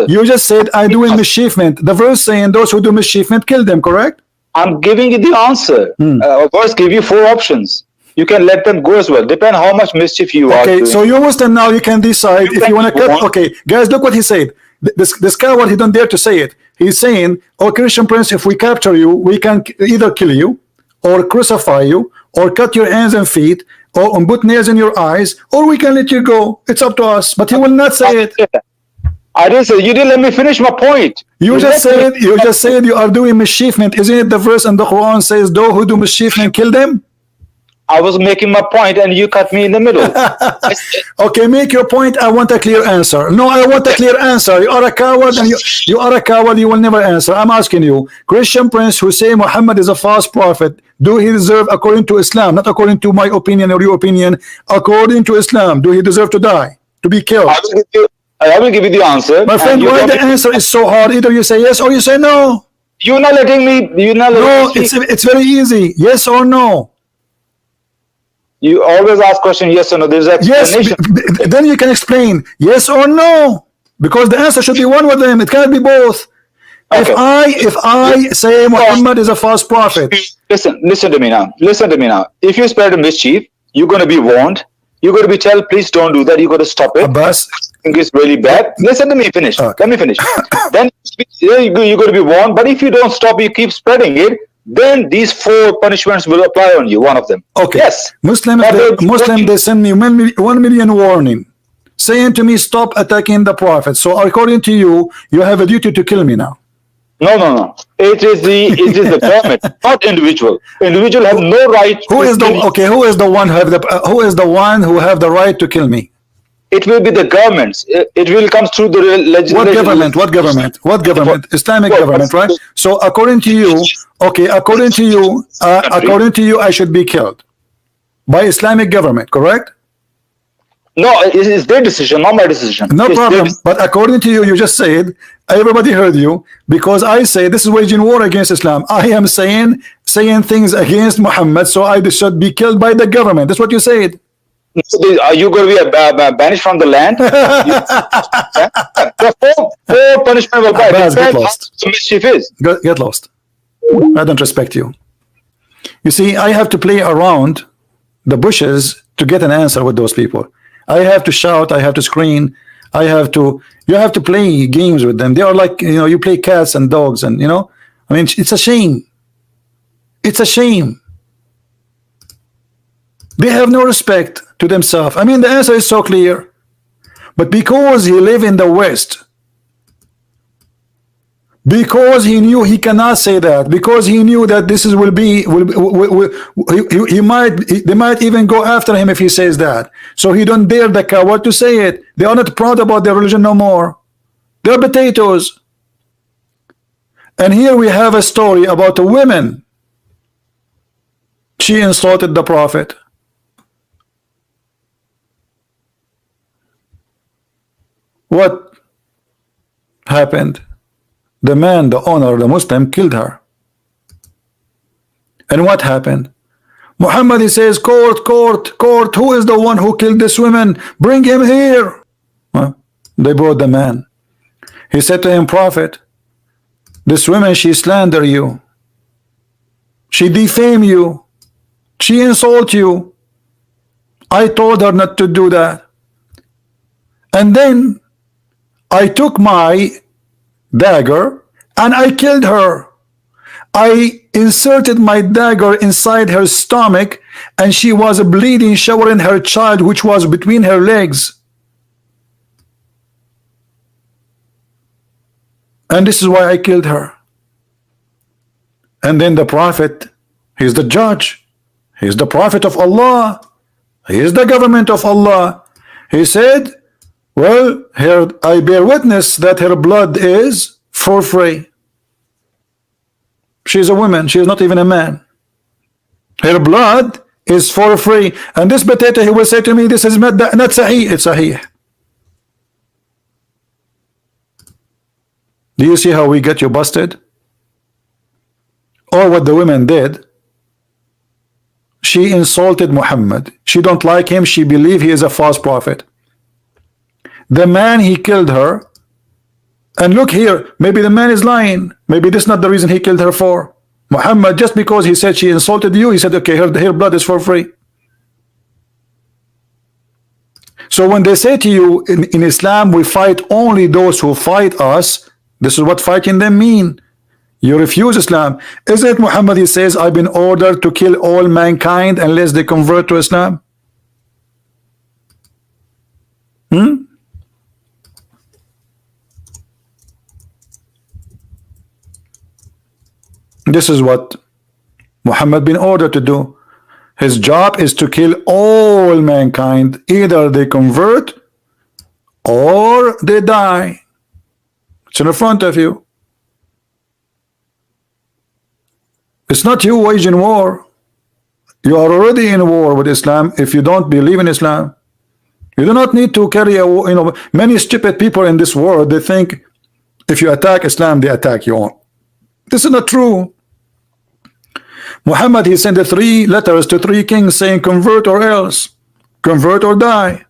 You just said I do mischiefment. The verse saying those who do mischiefment kill them. Correct? I'm giving you the answer. Verse give you 4 options. You can let them go as well. Depend how much mischief you are. Okay, so you Muslim now you can decide if you want to cut. Okay, guys, look what he said. This coward, he don't dare to say it. He's saying, oh Christian prince, if we capture you, we can either kill you or crucify you or cut your hands and feet or put nails in your eyes, or we can let you go. It's up to us. But he will not say it. I didn't say. You didn't let me finish my point. You just said you are doing mischiefment. Isn't it the verse in the Quran says those who do mischiefment kill them? I was making my point and you cut me in the middle. Okay, make your point. I want a clear answer. No, I want a clear answer. You are a coward and you are a coward. You will never answer. I'm asking you, Christian prince who say Muhammad is a false prophet, do he deserve, according to Islam, not according to my opinion or your opinion, according to Islam, do he deserve to die, to be killed? I will give you the answer. My friend, why the answer is so hard? Either you say yes or you say no. You're not letting me. You're not letting me. No, it's very easy. Yes or no. You always ask question yes or no. There's an explanation. Yes, then you can explain yes or no, because the answer should be one with them. It cannot be both. Okay. If I say Muhammad is a false prophet, listen to me now. Listen to me now. If you spread a mischief, you're going to be warned. You're going to be told, please don't do that. You got to stop it. Abbas, it's really bad. Listen to me. Finish. Okay. Let me finish. Then you're going to be warned. But if you don't stop, you keep spreading it. then these 4 punishments will apply on you, one of them. Okay. Yes. Muslim, they send me 1 million warning, saying to me, stop attacking the Prophet. So according to you, you have a duty to kill me now. No. It is the government, not individual. Individual have no right. Who is the one who have the right to kill me? It will be the governments. It will come through the legislation. What government? Islamic government, right? So according to you, according to you, I should be killed by Islamic government, correct? No, it is their decision, not my decision. No problem. But according to you, you just said, everybody heard you, because I say this is waging war against Islam. I am saying things against Muhammad, so I should be killed by the government. That's what you said. Are you going to be banished from the land? The 4 punishment will apply. Get lost. Mischief is. Get lost. I don't respect you. You see, I have to play around the bushes to get an answer with those people. I have to shout, I have to scream, you have to play games with them. They are like, you play cats and dogs, and I mean, it's a shame. It's a shame. They have no respect to themselves. I mean, the answer is so clear. But because he live in the West, because he knew he cannot say that, because he knew that this is they might even go after him if he says that. So he don't dare the coward to say it. They are not proud about their religion no more. They're potatoes. And here we have a story about a woman. She insulted the Prophet. What happened? The man, the owner, the Muslim, killed her. And what happened? Muhammad, he says, court, who is the one who killed this woman? Bring him here. They brought the man. He said to him, Prophet, this woman, she slander you. She defame you. She insult you. I told her not to do that. And then I took my dagger and I killed her. I inserted my dagger inside her stomach and she was bleeding, showering her child which was between her legs. And this is why I killed her. And then the Prophet, he's the judge, he's the Prophet of Allah, he is the government of Allah. He said, well, here I bear witness that her blood is for free. She's a woman, she is not even a man. Her blood is for free. And this potato, he will say to me, this is not sahih, it's sahih. Do you see how we get you busted? Or what the women did? She insulted Muhammad. She don't like him, she believe he is a false prophet. The man, he killed her. And look here, maybe the man is lying. Maybe this is not the reason he killed her for. Muhammad, just because he said she insulted you, he said, okay, her blood is for free. So when they say to you, in Islam, we fight only those who fight us, this is what fighting them mean. You refuse Islam. Isn't it Muhammad, he says, I've been ordered to kill all mankind unless they convert to Islam? This is what Muhammad been ordered to do. His job is to kill all mankind. Either they convert or they die. It's in front of you. It's not you waging war. You are already in war with Islam if you don't believe in Islam. You do not need to carry a war. Many stupid people in this world, they think if you attack Islam, they attack you. This is not true. Muhammad, he sent 3 letters to 3 kings saying, convert or else, convert or die.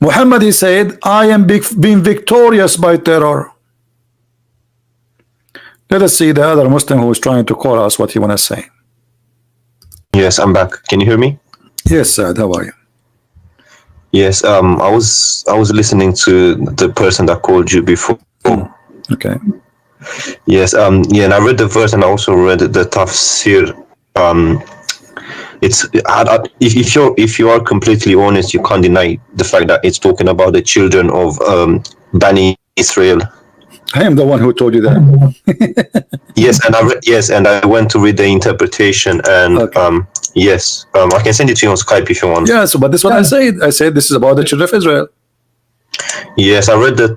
Muhammad, he said, I am being victorious by terror. Let us see the other Muslim who is trying to call us what he want to say. Yes, I'm back. Can you hear me? Yes, Saad, how are you? Yes, I was listening to the person that called you before. Okay. Yes, yeah, and I read the verse, and I also read the tafsir. It's if you are completely honest, you can't deny the fact that it's talking about the children of Bani Israel. I am the one who told you that. Yes, and I went to read the interpretation, and Okay. yes, I can send it to you on Skype if you want. Yes, but this is what I said. I said this is about the children of Israel. Yes, I read that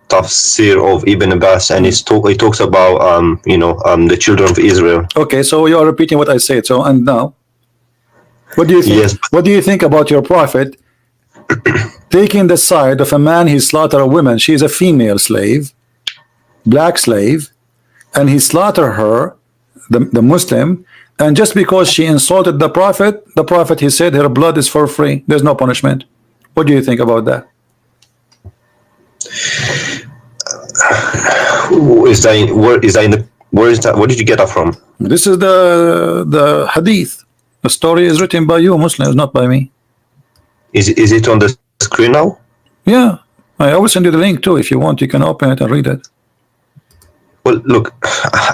tafsir of Ibn Abbas, and it talks about the children of Israel. Okay, so you are repeating what I said. So, and now, what do you think? Yes. What do you think about your prophet taking the side of a man he slaughtered a woman? She is a female slave, black slave, and he slaughtered her, the Muslim, and just because she insulted the prophet, he said her blood is for free. There's no punishment. What do you think about that? Where is that? Where did you get that from? This is the hadith. The story is written by you Muslims, not by me. Is it on the screen now? Yeah, I will send you the link too. If you want, you can open it and read it. Well, look,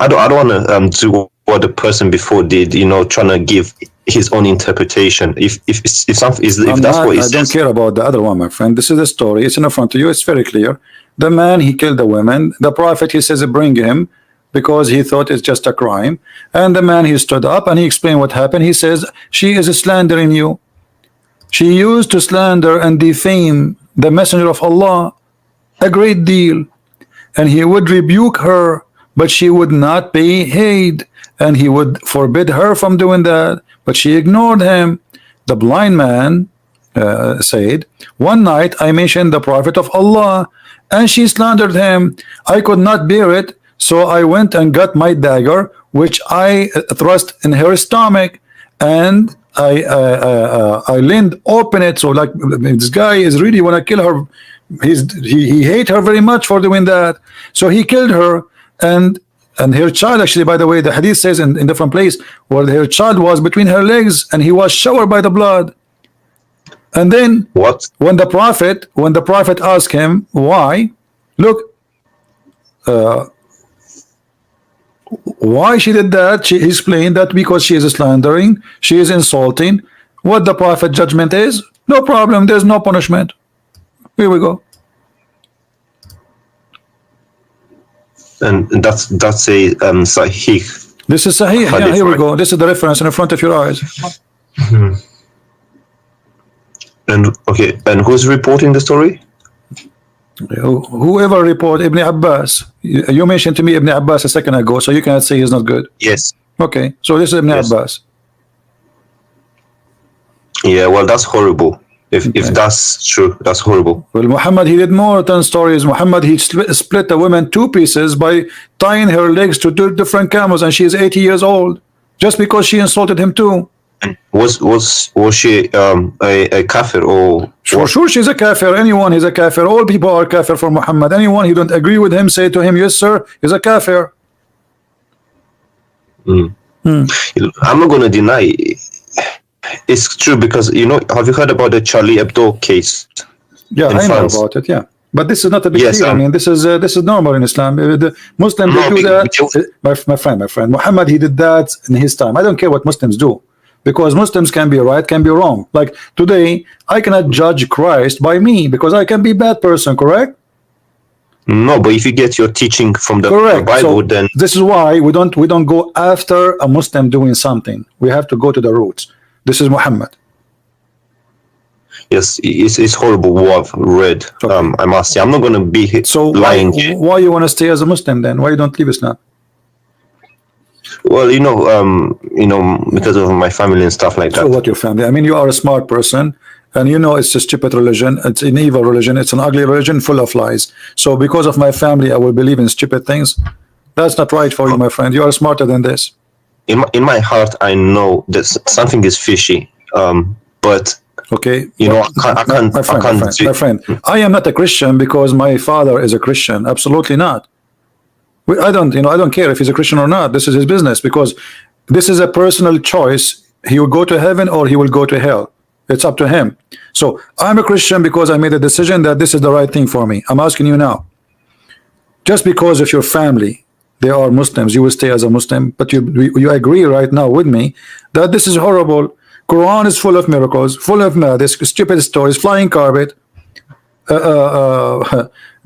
I don't want to do what the person before did. Trying to give his own interpretation. If that's what he says. I don't care about the other one, my friend. This is the story. It's in front of you. It's very clear. The man, he killed the women. The prophet, he says, bring him, because he thought it's just a crime. And the man, he stood up and he explained what happened. He says, she is slandering you. She used to slander and defame the messenger of Allah a great deal. And he would rebuke her, but she would not pay heed. And he would forbid her from doing that, but she ignored him. The blind man said, one night I mentioned the prophet of Allah, and she slandered him. I could not bear it, so I went and got my dagger, which I thrust in her stomach, and I leaned open it. So like, this guy is really want to kill her. He hate her very much for doing that. So he killed her, and her child, actually, by the way, the hadith says in different place where her child was between her legs, and he was showered by the blood. And then when the prophet asked him why, look, why she did that, he explained that because she is slandering, she is insulting. What the prophet judgment is, no problem, there's no punishment. Here we go. And that's a sahih. This is sahih. Yeah, here we go. This is the reference in front of your eyes. And okay, and who's reporting the story? Whoever report Ibn Abbas. You mentioned to me Ibn Abbas a second ago, so you cannot say he's not good. Yes. Okay, so this is Ibn Abbas. Yeah, well, that's horrible. If that's true, that's horrible. Well, Muhammad, he did more than stories. Muhammad, he split a woman two pieces by tying her legs to two different camels, and she is 80 years old, just because she insulted him too. Was she a kafir or? Sure, she's a kafir. Anyone is a kafir. All people are kafir for Muhammad. Anyone who don't agree with him, say to him, yes sir, he's a kafir. I'm not going to deny it's true, because have you heard about the Charlie Hebdo case? Yeah, I know about it. Yeah, but this is not a big deal. I mean, this is normal in Islam. The Muslims they do that. My friend, Muhammad, he did that in his time. I don't care what Muslims do, because Muslims can be right, can be wrong. Like today, I cannot judge Christ by me because I can be a bad person. Correct? No, but if you get your teaching from the Bible, so then this is why we don't go after a Muslim doing something. We have to go to the roots. This is Muhammad. Yes, it's horrible what I've read. Okay. I must say, I'm not going to be lying. Why you want to stay as a Muslim then? Why you don't leave Islam? Well, because of my family and stuff like that. So what your family? I mean, you are a smart person, and it's a stupid religion. It's an evil religion. It's an ugly religion full of lies. So because of my family, I will believe in stupid things. That's not right for you, my friend. You are smarter than this. In my heart, I know that something is fishy. But okay, I can't. My friend, I am not a Christian because my father is a Christian. Absolutely not. I don't care if he's a Christian or not. This is his business, because this is a personal choice. He will go to heaven or he will go to hell. It's up to him. So I'm a Christian because I made a decision that this is the right thing for me. I'm asking you now, just because of your family, they are Muslims, you will stay as a Muslim. But you agree right now with me that this is horrible. Quran is full of miracles, full of this stupid stories, flying carpet.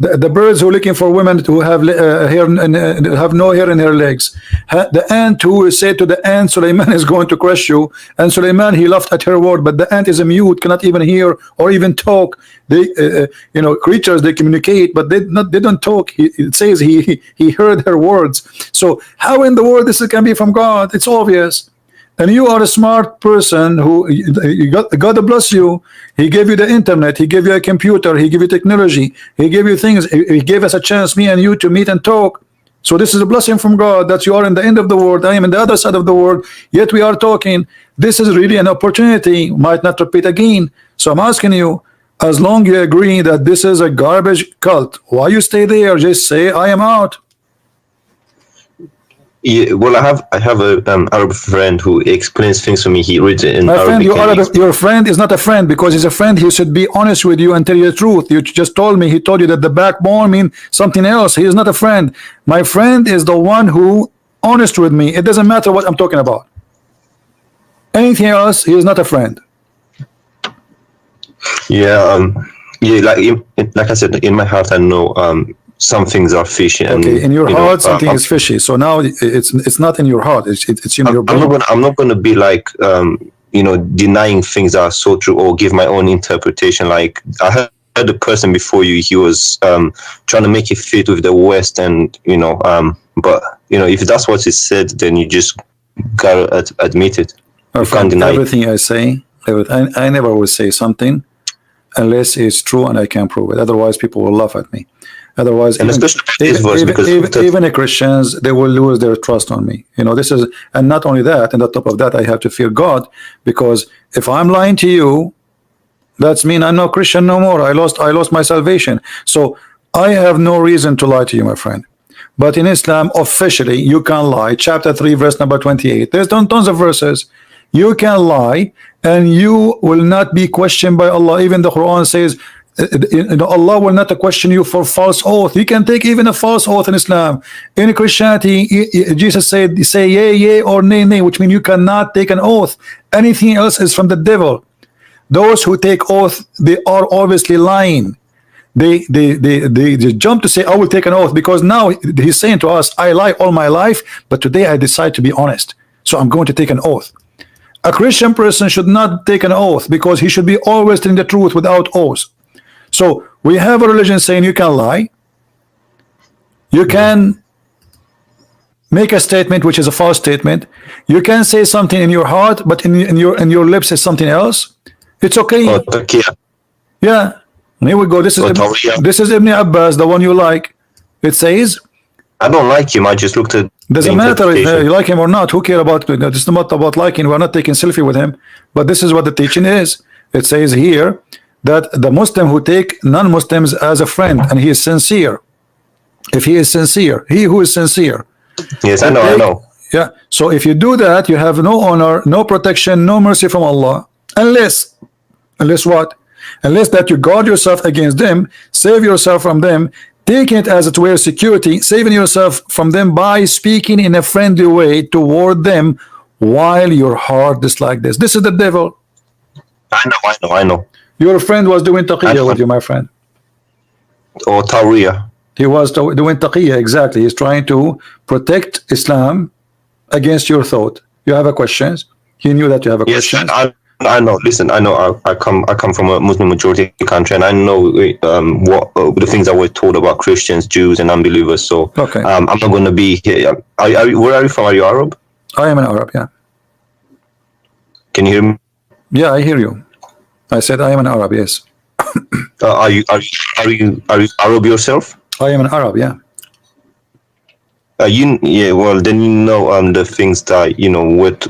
The birds who are looking for women who have hair and have no hair in their legs. The ant who said to the ant, Suleiman is going to crush you, and Suleiman, he laughed at her word, but the ant is a mute, cannot even hear or even talk. They you know, creatures, they communicate, but they don't talk. It says he heard her words. So how in the world this can be from God? It's obvious. And you are a smart person who God bless you. He gave you the internet, he gave you a computer, he gave you technology, he gave you things, he gave us a chance, me and you, to meet and talk. So this is a blessing from God that you are in the end of the world, I am in the other side of the world, yet we are talking. This is really an opportunity, might not repeat again. So I'm asking you, as long you agree that this is a garbage cult, why you stay there? Just say I am out. Yeah, well, I have a Arab friend who explains things to me. He reads it in My Arabic. friend, your friend is not a friend, because he's a friend. He should be honest with you and tell you the truth. You just told me, he told you that the backbone means something else. He is not a friend. My friend is the one who honest with me. It doesn't matter what I'm talking about. Anything else, he is not a friend. Yeah, yeah, like I said, in my heart, I know some things are fishy. And, okay, in your heart, something I'm, is fishy. So now it's not in your heart. It's in your brain. I'm not gonna be like you know, denying things that are so true or give my own interpretation. Like I heard the person before you, he was trying to make it fit with the West, and you know, but you know, if that's what he said, then you just gotta admit it. You can't deny everything I say. I never will say something unless it's true and I can prove it. Otherwise, people will laugh at me. Otherwise, and even the Christians, they will lose their trust on me. You know, this is, and not only that, and on top of that, I have to fear God, because if I'm lying to you, that's mean I'm not Christian no more. I lost my salvation. So I have no reason to lie to you, my friend. But in Islam, officially, you can lie. Chapter 3, verse number 28. There's tons of verses. You can lie, and you will not be questioned by Allah. Even the Quran says, Allah will not question you for false oath. You can take even a false oath in Islam. In Christianity, Jesus said, say yea, yea, or nay, nay, which means you cannot take an oath. Anything else is from the devil. Those who take oath, they are obviously lying. They jump to say, I will take an oath, because now he's saying to us, I lie all my life, but today I decide to be honest. So I'm going to take an oath. A Christian person should not take an oath, because he should be always telling the truth without oath. So we have a religion saying you can lie, you can make a statement which is a false statement, you can say something in your heart, but in your lips is something else. It's okay. Yeah, here we go. This is Ibn Abbas, the one you like. It says, I don't like him. I just looked at. Doesn't matter if you like him or not. Who care about it? It's not about liking. We're not taking selfie with him. But this is what the teaching is. It says here that the Muslim who take non-Muslims as a friend, and he is sincere. If he is sincere, he who is sincere. Yes, I know. Yeah. So if you do that, you have no honor, no protection, no mercy from Allah, unless what? Unless that you guard yourself against them, save yourself from them, take it as it were security, saving yourself from them by speaking in a friendly way toward them while your heart is like this. This is the devil. I know. Your friend was doing taqiyya with you, my friend. Or Tawriya. He was doing taqiyya, exactly. He's trying to protect Islam against your thought. You have a questions? He knew that you have a questions. I know. Listen, I know. I come from a Muslim majority country, and I know what the things that we're told about Christians, Jews, and unbelievers. So okay. I'm not going to be here. Where are you from? Are you Arab? I am an Arab. Yeah. Can you hear me? Yeah, I hear you. I said I am an Arab. Yes. Are you Arab yourself? I am an Arab. Yeah. Yeah, well, then you know the things that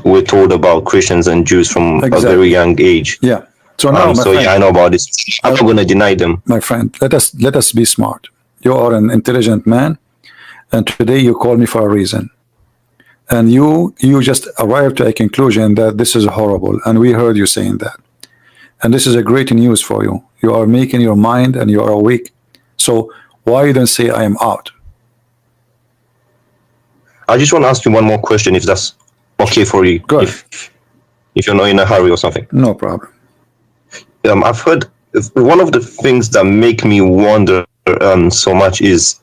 we're told about Christians and Jews from a very young age. Yeah. So now, I know about this. I'm not going to deny them. My friend, let us be smart. You are an intelligent man, and today you call me for a reason. And you just arrived to a conclusion that this is horrible, and we heard you saying that. And this is a great news for you. You are making your mind, and you are awake. So why you don't say I am out? I just want to ask you one more question, if that's okay for you. Go ahead. If you're not in a hurry or something. No problem. I've heard one of the things that make me wonder so much is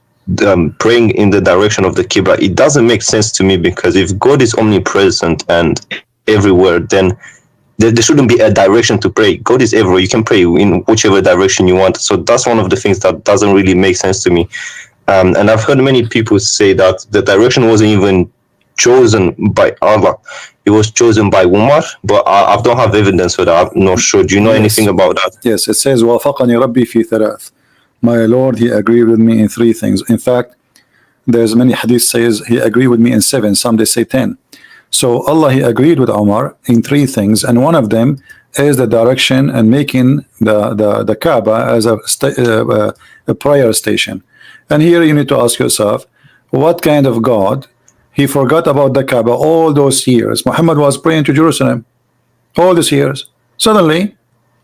praying in the direction of the Qibla. It doesn't make sense to me, because if God is omnipresent and everywhere, then there shouldn't be a direction to pray. God is everywhere. You can pray in whichever direction you want. So that's one of the things that doesn't really make sense to me. And I've heard many people say that the direction wasn't even chosen by Allah. It was chosen by Umar, but I don't have evidence for that. I'm not sure. Do you know anything about that? Yes, it says, وَافَقَنِي رَبِّي فِي ثَلَاثٍ. My Lord, he agreed with me in 3 things. In fact, there's many hadith says he agreed with me in 7. Some they say 10. So Allah, he agreed with Umar in 3 things, and one of them is the direction and making the Kaaba as a prayer station. And here you need to ask yourself, what kind of God? He forgot about the Kaaba all those years. Muhammad was praying to Jerusalem all these years. Suddenly,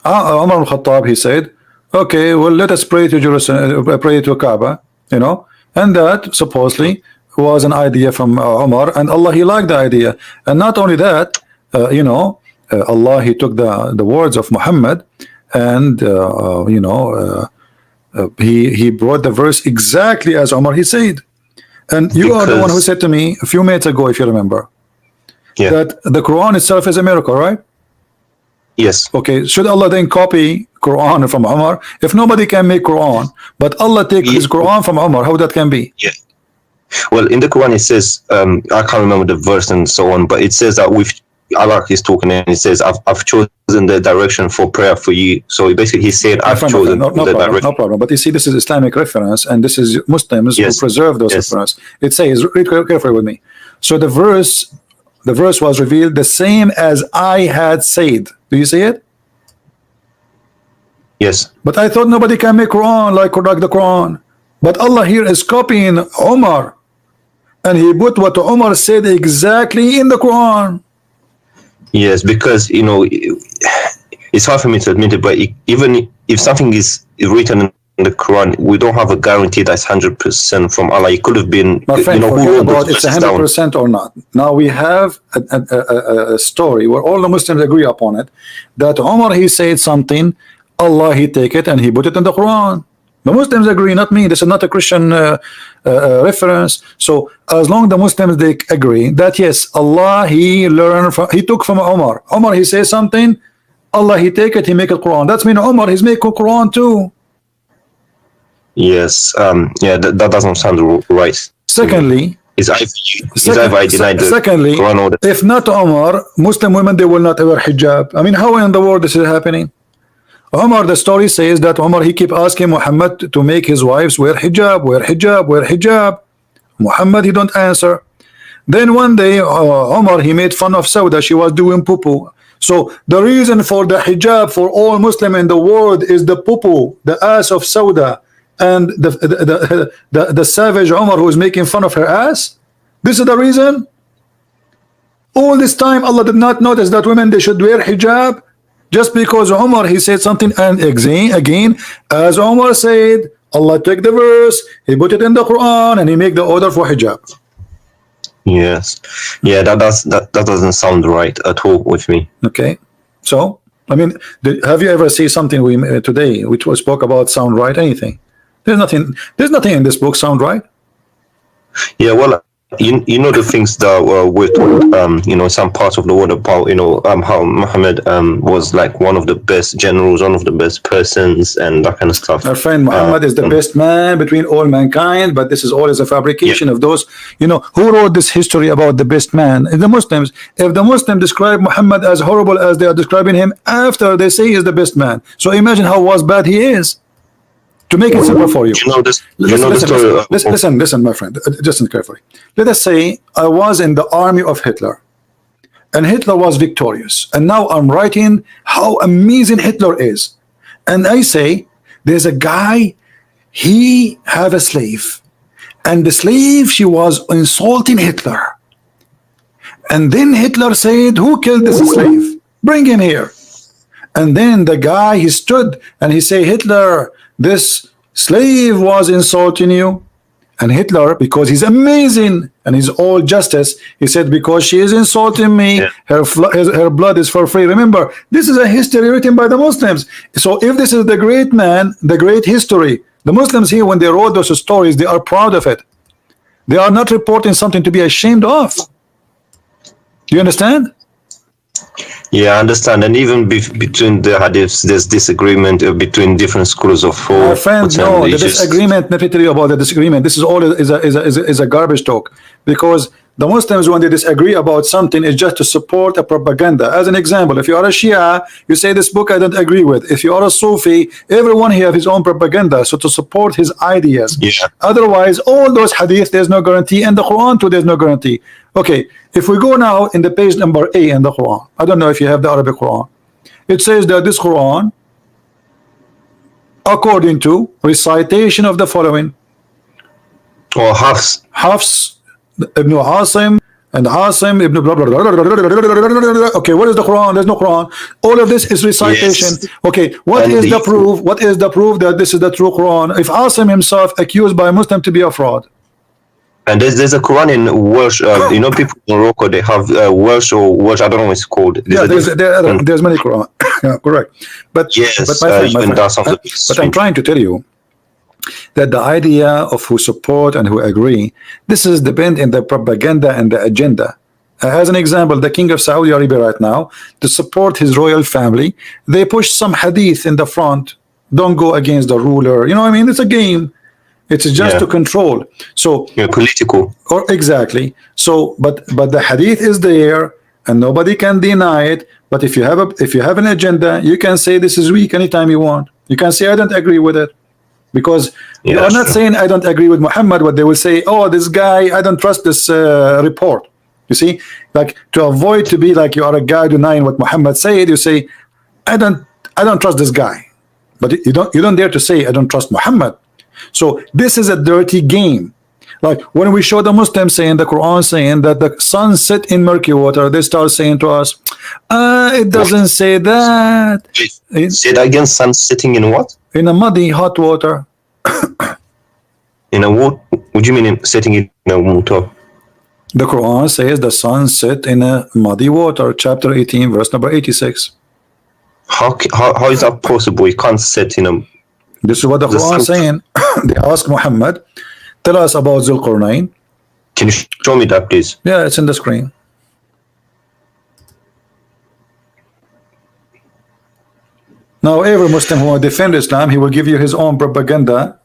Umar al-Khattab, he said, okay, well, let us pray to Jerusalem, pray to Kaaba, you know, and that supposedly was an idea from Umar, and Allah, he liked the idea. And not only that, you know, Allah, he took the words of Muhammad, and you know, he brought the verse exactly as Umar he said. And you are the one who said to me a few minutes ago, if you remember, that the Quran itself is a miracle, right? Yes. Okay, should Allah then copy Quran from Umar? If nobody can make Quran, but Allah take his Quran from Umar, how that can be? Yeah. Well, in the Quran it says, I can't remember the verse and so on, but it says that with Allah is talking, and it says, I've chosen the direction for prayer for you. So basically he said, I've chosen the direction. No problem. But you see, this is Islamic reference, and this is Muslims who preserve those references. It says, read carefully with me. So the verse was revealed the same as I had said. Do you see it? Yes. But I thought nobody can make Quran like the Quran. But Allah here is copying Umar, and he put what Umar said exactly in the Quran. Yes, because, you know, it's hard for me to admit it, but even if something is written in the Quran, we don't have a guarantee that's 100% from Allah. It could have been, my friend, you know, who about it's 100% or not. Now we have a story where all the Muslims agree upon it, that Umar, he said something, Allah, he take it and he put it in the Quran. The Muslims agree, not me. This is not a Christian reference. So as long as the Muslims, they agree that yes, Allah, he learned from, he took from Umar. Umar, he says something, Allah, he take it, he make it Quran. That's mean Umar, he's make Quran too. Yes. Yeah, that doesn't sound right. Secondly, secondly, if not Umar, Muslim women, they will not wear hijab. I mean, how in the world this is happening? Umar, the story says that Umar, he keep asking Muhammad to make his wives wear hijab, wear hijab, wear hijab. Muhammad, he don't answer. Then one day, Umar, he made fun of Sauda. She was doing poo-poo. So the reason for the hijab for all Muslim in the world is the poo-poo, the ass of Sauda, and the savage Umar who is making fun of her ass. This is the reason. All this time, Allah did not notice that women, they should wear hijab. Just because Umar, he said something, and again, as Umar said, Allah took the verse, he put it in the Quran, and he make the order for hijab. Yes. Yeah, that doesn't sound right at all with me. Okay. So, I mean, have you ever seen something today which was spoke about sound right? Anything? There's nothing in this book sound right. Yeah, well, you know the things that we're told, you know, some parts of the world about, you know, how Muhammad was like one of the best generals, one of the best persons, and that kind of stuff. Our friend Muhammad is the best man between all mankind, but this is all is a fabrication of those, you know, who wrote this history about the best man? The Muslims. If the Muslims describe Muhammad as horrible as they are describing him after they say he is the best man, so imagine how bad he is. To make it simple for you, listen, my friend, listen carefully. Let us say I was in the army of Hitler, and Hitler was victorious, and now I'm writing how amazing Hitler is, and I say there's a guy, he have a slave, and the slave, she was insulting Hitler, and then Hitler said, who killed this slave? Bring him here. And then the guy, he stood and he say, Hitler, this slave was insulting you. And Hitler, because he's amazing, and he's all justice. He said, because she is insulting me, her blood is for free. Remember, this is a history written by the Muslims. So if this is the great man, the great history, the Muslims here, when they wrote those stories, they are proud of it. They are not reporting something to be ashamed of. Do you understand? Yeah, I understand. And even between the hadiths, there's disagreement between different schools of thought. My friend, no, the disagreement, let me tell you about the disagreement. This is all is a garbage talk, because the Muslims, when they disagree about something, is just to support a propaganda. As an example, if you are a Shia, you say this book I don't agree with. If you are a Sufi, everyone here have his own propaganda, so to support his ideas. Yeah. Otherwise, all those hadith, there's no guarantee, and the Quran too, there's no guarantee. Okay, if we go now in the page number A in the Quran, I don't know if you have the Arabic Quran. It says that this Quran, according to recitation of the following, or Hafs Ibn Asim and Asim Ibn blah, blah, blah, blah, blah, blah, blah. Okay, what is the Quran? There's no Quran. All of this is recitation. Yes. Okay, what is the proof? What is the proof that this is the true Quran? If Asim himself accused by a Muslim to be a fraud, and there's a Quran in Welsh. You know, people in Morocco, they have Welsh or Welsh. I don't know what it's called. There's many Quran. Yeah, correct. But yes, but I'm trying to tell you that the idea of who support and who agree, this is depend in the propaganda and the agenda. As an example, the king of Saudi Arabia right now, to support his royal family, they push some hadith in the front. Don't go against the ruler. You know what I mean? It's a game. It's just to control. So political. Or exactly. So, but the hadith is there, and nobody can deny it. But if you have an agenda, you can say this is weak anytime you want. You can say I don't agree with it, because you are not saying I don't agree with Muhammad. But they will say, oh, this guy, I don't trust this report. You see, like, to avoid to be like you are a guy denying what Muhammad said, you say I don't trust this guy. But you don't dare to say I don't trust Muhammad. So this is a dirty game. Like when we show the Muslims saying, the Quran saying that the sun set in murky water, they start saying to us, it doesn't say that. Say that again. Sun sitting in what? In a muddy hot water. In a what? What do you mean sitting in a water? The Quran says the sun set in a muddy water, chapter 18, verse number 86. How is that possible? You can't sit in a... This is what the Quran is saying. They ask Muhammad, tell us about Zulqarnain. Can you show me that, please? Yeah, it's in the screen. Now, every Muslim who will defend Islam, he will give you his own propaganda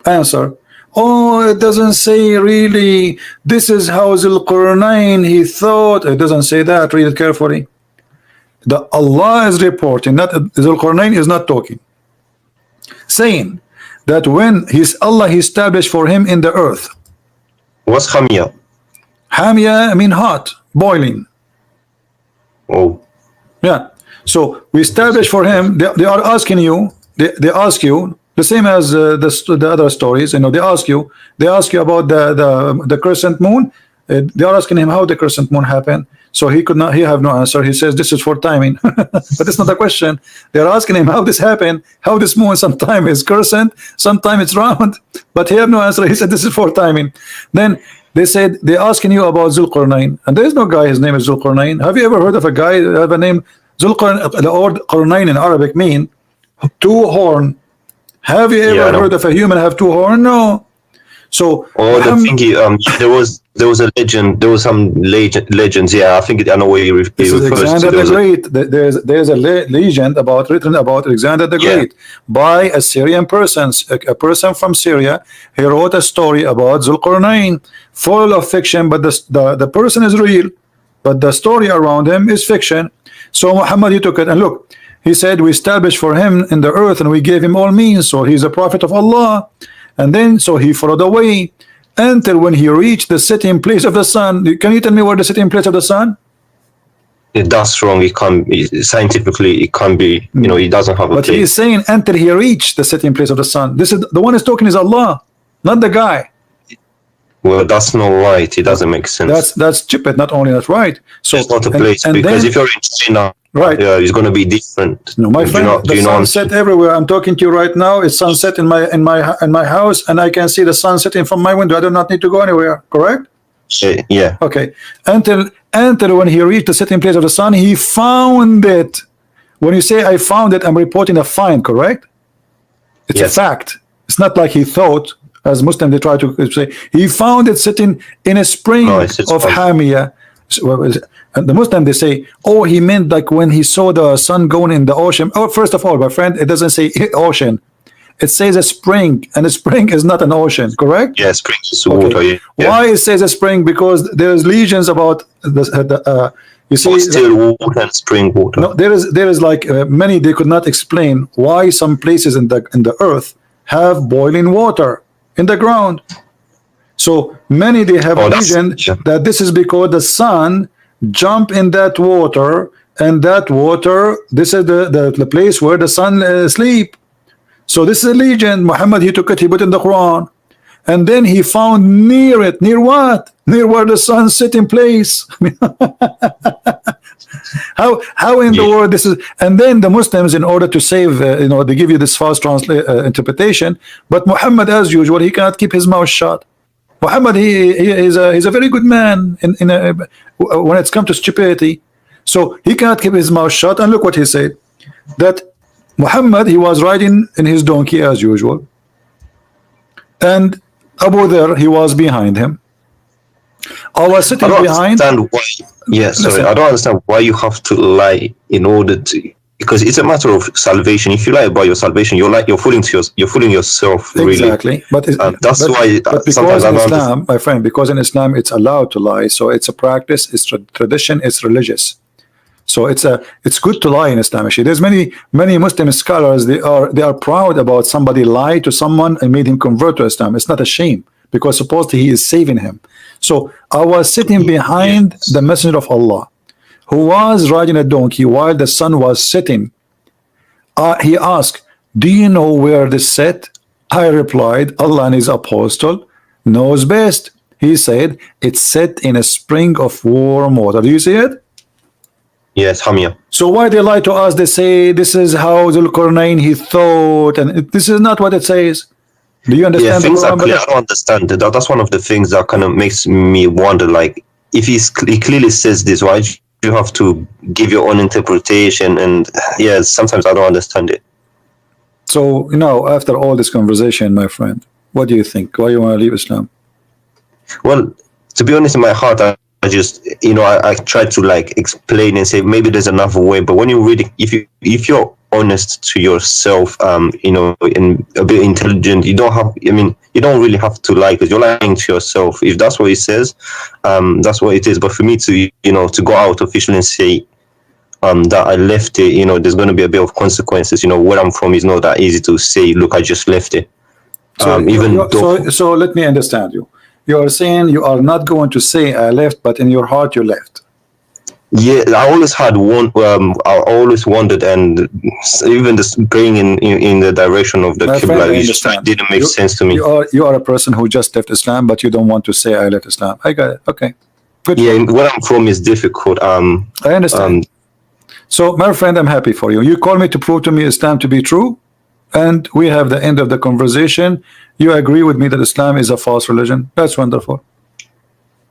answer. Oh, it doesn't say really, this is how Zulqarnain he thought. It doesn't say that. Read it carefully. The Allah is reporting, not Zulqarnain is not talking, saying that when Allah established for him in the earth. What's Hamia? Hamia, I mean hot, boiling. Oh. Yeah. So we established for him. They are asking you. They ask you the same as the other stories. You know, they ask you about the crescent moon. They are asking him how the crescent moon happened. So he have no answer. He says this is for timing. But it's not a question. They're asking him how this happened, how this moon sometime is crescent, sometime it's round, but he have no answer. He said this is for timing. Then they said they're asking you about Zulqarnain, and there is no guy, his name is Zulqarnain. Have you ever heard of a guy that have a name Zulqarnain? The word Qarnain in Arabic mean two horn. Have you ever heard of a human have two horn? No. So the thingy, there was a legend, there was some legends. Yeah, I think I know where you refers to. Alexander the Great. There's a legend written about Alexander the Great by a Syrian person, a person from Syria. He wrote a story about Zulqarnain, full of fiction, but the person is real, but the story around him is fiction. So Muhammad, he took it and look. He said we established for him in the earth and we gave him all means, so he's a prophet of Allah. And then so he followed the way until when he reached the setting place of the sun. Can you tell me where the setting place of the sun? That's wrong. It can't be scientifically. It can't be. You know, he doesn't have a place. But he is saying until he reached the setting place of the sun. This is the one is talking is Allah, not the guy. Well, that's not right. It doesn't make sense. That's stupid. Not only that's right. So it's not a place, because if you're in China, right, it's going to be different. No, my friend, the sunset everywhere. I'm talking to you right now. It's sunset in my house, and I can see the sun setting from my window. I do not need to go anywhere. Correct? Yeah. Okay. Until when he reached the setting place of the sun, he found it. When you say I found it, I'm reporting a find, correct? It's Yes. a fact. It's not like he thought, as Muslims they try to say. He found it sitting in a spring No, it's of found. Hamia. And the Muslim they say, oh, he meant like when he saw the sun going in the ocean. Oh, first of all, my friend, it doesn't say ocean. It says a spring, and a spring is not an ocean, correct? Yeah, springs is water. Yeah. Why it says a spring? Because there's legions about you see, Still water and spring water. no, there is like many they could not explain why some places in the earth have boiling water in the ground. So many they have Oh, a that's- legend yeah. that this is because the sun jump in that water, and that water, this is the place where the sun sleep. So this is a legend. Muhammad, he took it, he put it in the Quran, and then he found near it. Near what? Near where the sun sit in place. How in the Yeah. world this is? And then the Muslims, in order to save, they give you this false interpretation. But Muhammad, as usual, he cannot keep his mouth shut. Muhammad, he's a very good man when it's come to stupidity. So he cannot keep his mouth shut. And look what he said. That Muhammad, he was riding in his donkey as usual, and Abu Dharr, he was behind him. I was I sitting don't behind. understand why. Yeah, sorry. Listen. I don't understand why you have to lie in order to, because it's a matter of salvation. If you lie about your salvation, you're fooling yourself. Really. Exactly, but That's why But sometimes because I in don't Islam, my friend, because in Islam it's allowed to lie, so it's a practice, it's tradition, it's religious. So it's good to lie in Islam. Actually, there's many Muslim scholars, they are proud about somebody lied to someone and made him convert to Islam. It's not a shame, because supposedly he is saving him. So I was sitting behind the Messenger of Allah, who was riding a donkey while the sun was setting. He asked, do you know where this set? I replied, Allah and his apostle knows best. He said, it's set in a spring of warm water. Do you see it? Yes, Hamia. So why they lie to us? They say this is how Zulkarnain he thought, and this is not what it says. Do you Yeah, understand? things the are Quran, clear. brother? I don't understand. That's one of the things that kind of makes me wonder. Like, if he clearly says this, why do you have to give your own interpretation? And yeah, sometimes I don't understand it. So after all this conversation, my friend, what do you think? Why you want to leave Islam? Well, to be honest, in my heart, I just, I try to like explain and say maybe there's another way. But when you read it, if you're honest to yourself, and a bit intelligent, you don't really have to lie, because you're lying to yourself. If that's what it says, that's what it is. But for me to, to go out officially and say that I left it, there's going to be a bit of consequences. Where I'm from is not that easy to say, look, I just left it. So let me understand you. You are saying you are not going to say I left, but in your heart you left. Yeah, I always had one. I always wondered, and even this praying in the direction of the My friend, I Qibla, understand. didn't make sense to me. You are a person who just left Islam, but you don't want to say I left Islam. I got it. Okay, good. Yeah, where I'm from is difficult. I understand. So, my friend, I'm happy for you. You call me to prove to me Islam to be true, and we have the end of the conversation. You agree with me that Islam is a false religion. That's wonderful.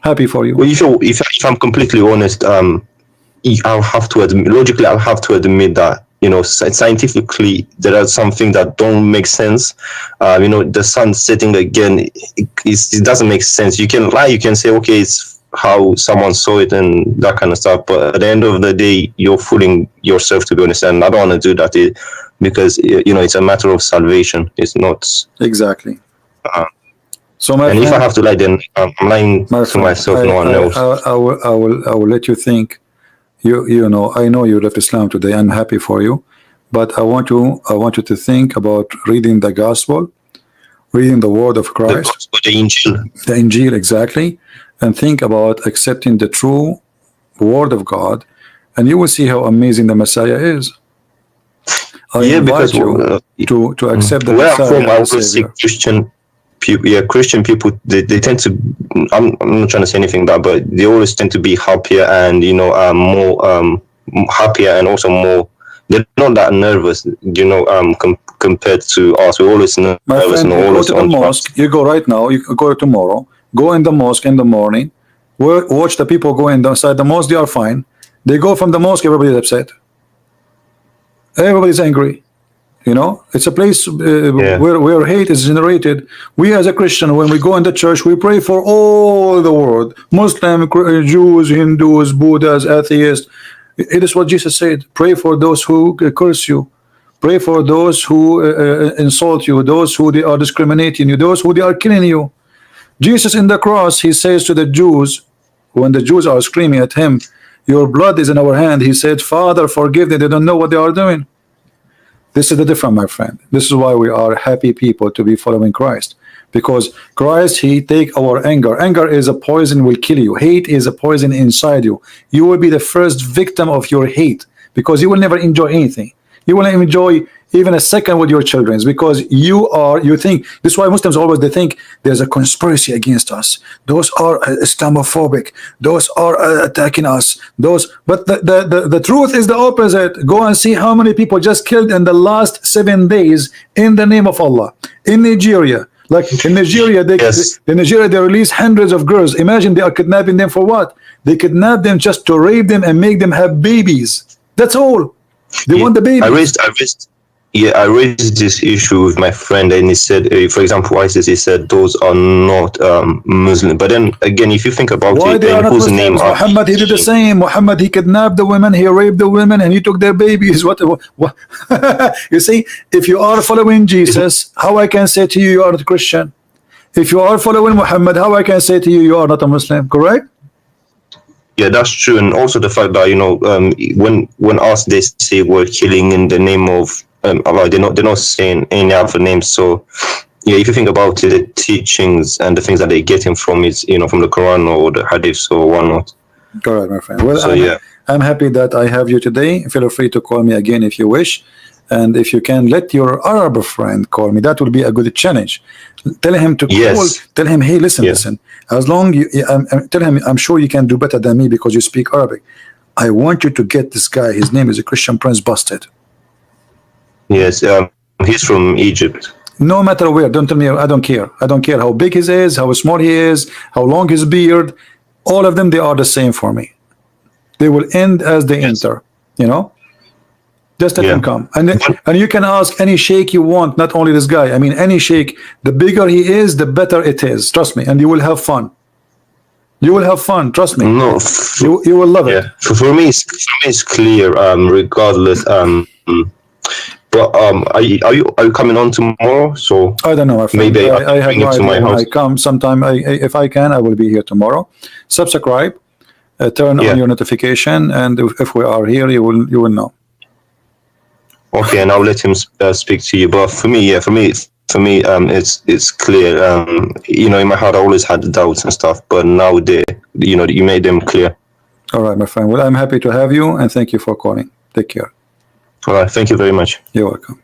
Happy for you. Well, if I'm completely honest, I'll have to admit, logically, I'll have to admit that scientifically there are some things that don't make sense. The sun setting again, it doesn't make sense. You can lie, you can say, okay, it's how someone saw it and that kind of stuff, but at the end of the day, you're fooling yourself, to be honest. And I don't want to do that because it's a matter of salvation. It's not exactly. So my and friend, if I have to lie, then I'm lying to friend, myself, no one else. I will let you think. I know you left Islam today. I'm happy for you, but I want you to think about reading the gospel, reading the word of Christ, The Injil. the Injil, exactly, and think about accepting the true word of God, and you will see how amazing the Messiah is. I invite you to accept the where Messiah I'm from, I as always see Savior. Christian people. They tend to. I'm not trying to say anything bad, but they always tend to be happier and more happier and also more. They're not that nervous, compared to us. We're always nervous. My friend, and you go always to the on track. mosque. You go right now. You go tomorrow. Go in the mosque in the morning Watch the people go inside the mosque, they are fine. They go from the mosque, everybody's upset. Everybody's angry. You know, it's a place where hate is generated. We as a Christian, when we go in the church, we pray for all the world. Muslim, Jews, Hindus, Buddhas, atheists. It is what Jesus said. Pray for those who curse you. Pray for those who insult you, those who they are discriminating you, those who they are killing you. Jesus in the cross, he says to the Jews, when the Jews are screaming at him, your blood is in our hand, he said, Father, forgive them, they don't know what they are doing. This is the difference, my friend. This is why we are happy people to be following Christ. Because Christ, he take our anger. Anger is a poison, will kill you. Hate is a poison inside you. You will be the first victim of your hate, because you will never enjoy anything. You will not enjoy even a second with your children. It's because you think, this is why Muslims always, they think there's a conspiracy against us. Those are Islamophobic. Those are attacking us. But the truth is the opposite. Go and see how many people just killed in the last 7 days in the name of Allah. In Nigeria. Like in Nigeria, they release hundreds of girls. Imagine they are kidnapping them for what? They kidnap them just to rape them and make them have babies. That's all. They want the babies. I raised this issue with my friend, and he said, for example, ISIS, he said those are not Muslim. But then again, if you think about it, they are not whose Muslims? name are Muhammad, he did the same. Muhammad, he kidnapped the women, he raped the women, and he took their babies. What? You see, if you are following Jesus, how I can say to you, you are not a Christian? If you are following Muhammad, how I can say to you, you are not a Muslim? Correct? Yeah, that's true. And also the fact that, you know, when us they say we're killing in the name of Allah, they're not saying any other names. So yeah, if you think about it, the teachings and the things that they're getting from it, you know, from the Quran or the Hadith or whatnot. Correct, my friend. Well, so I'm happy that I have you today. Feel free to call me again if you wish. And if you can, let your Arab friend call me. That will be a good challenge. Tell him to call. Tell him, hey, listen. As long you, tell him, I'm sure you can do better than me because you speak Arabic. I want you to get this guy. His name is a Christian Prince busted. Yes, he's from Egypt. No matter where, don't tell me. I don't care. I don't care how big he is, how small he is, how long his beard. All of them, they are the same for me. They will end as they enter. You know. Just let him come, and you can ask any sheikh you want, not only this guy. I mean, any sheikh. The bigger he is, the better it is. Trust me, and you will have fun. You will have fun. Trust me. No, you will love it. For me, it's clear. Regardless. But are you coming on tomorrow? So I don't know. My friend. Maybe I have no idea when house. I come. Sometime, if I can, I will be here tomorrow. Subscribe, turn on your notification, and if we are here, you will know. Okay, and I'll let him speak to you. But for me, it's clear. You know, in my heart, I always had the doubts and stuff, but now you made them clear. All right, my friend. Well, I'm happy to have you, and thank you for calling. Take care. All right, thank you very much. You're welcome.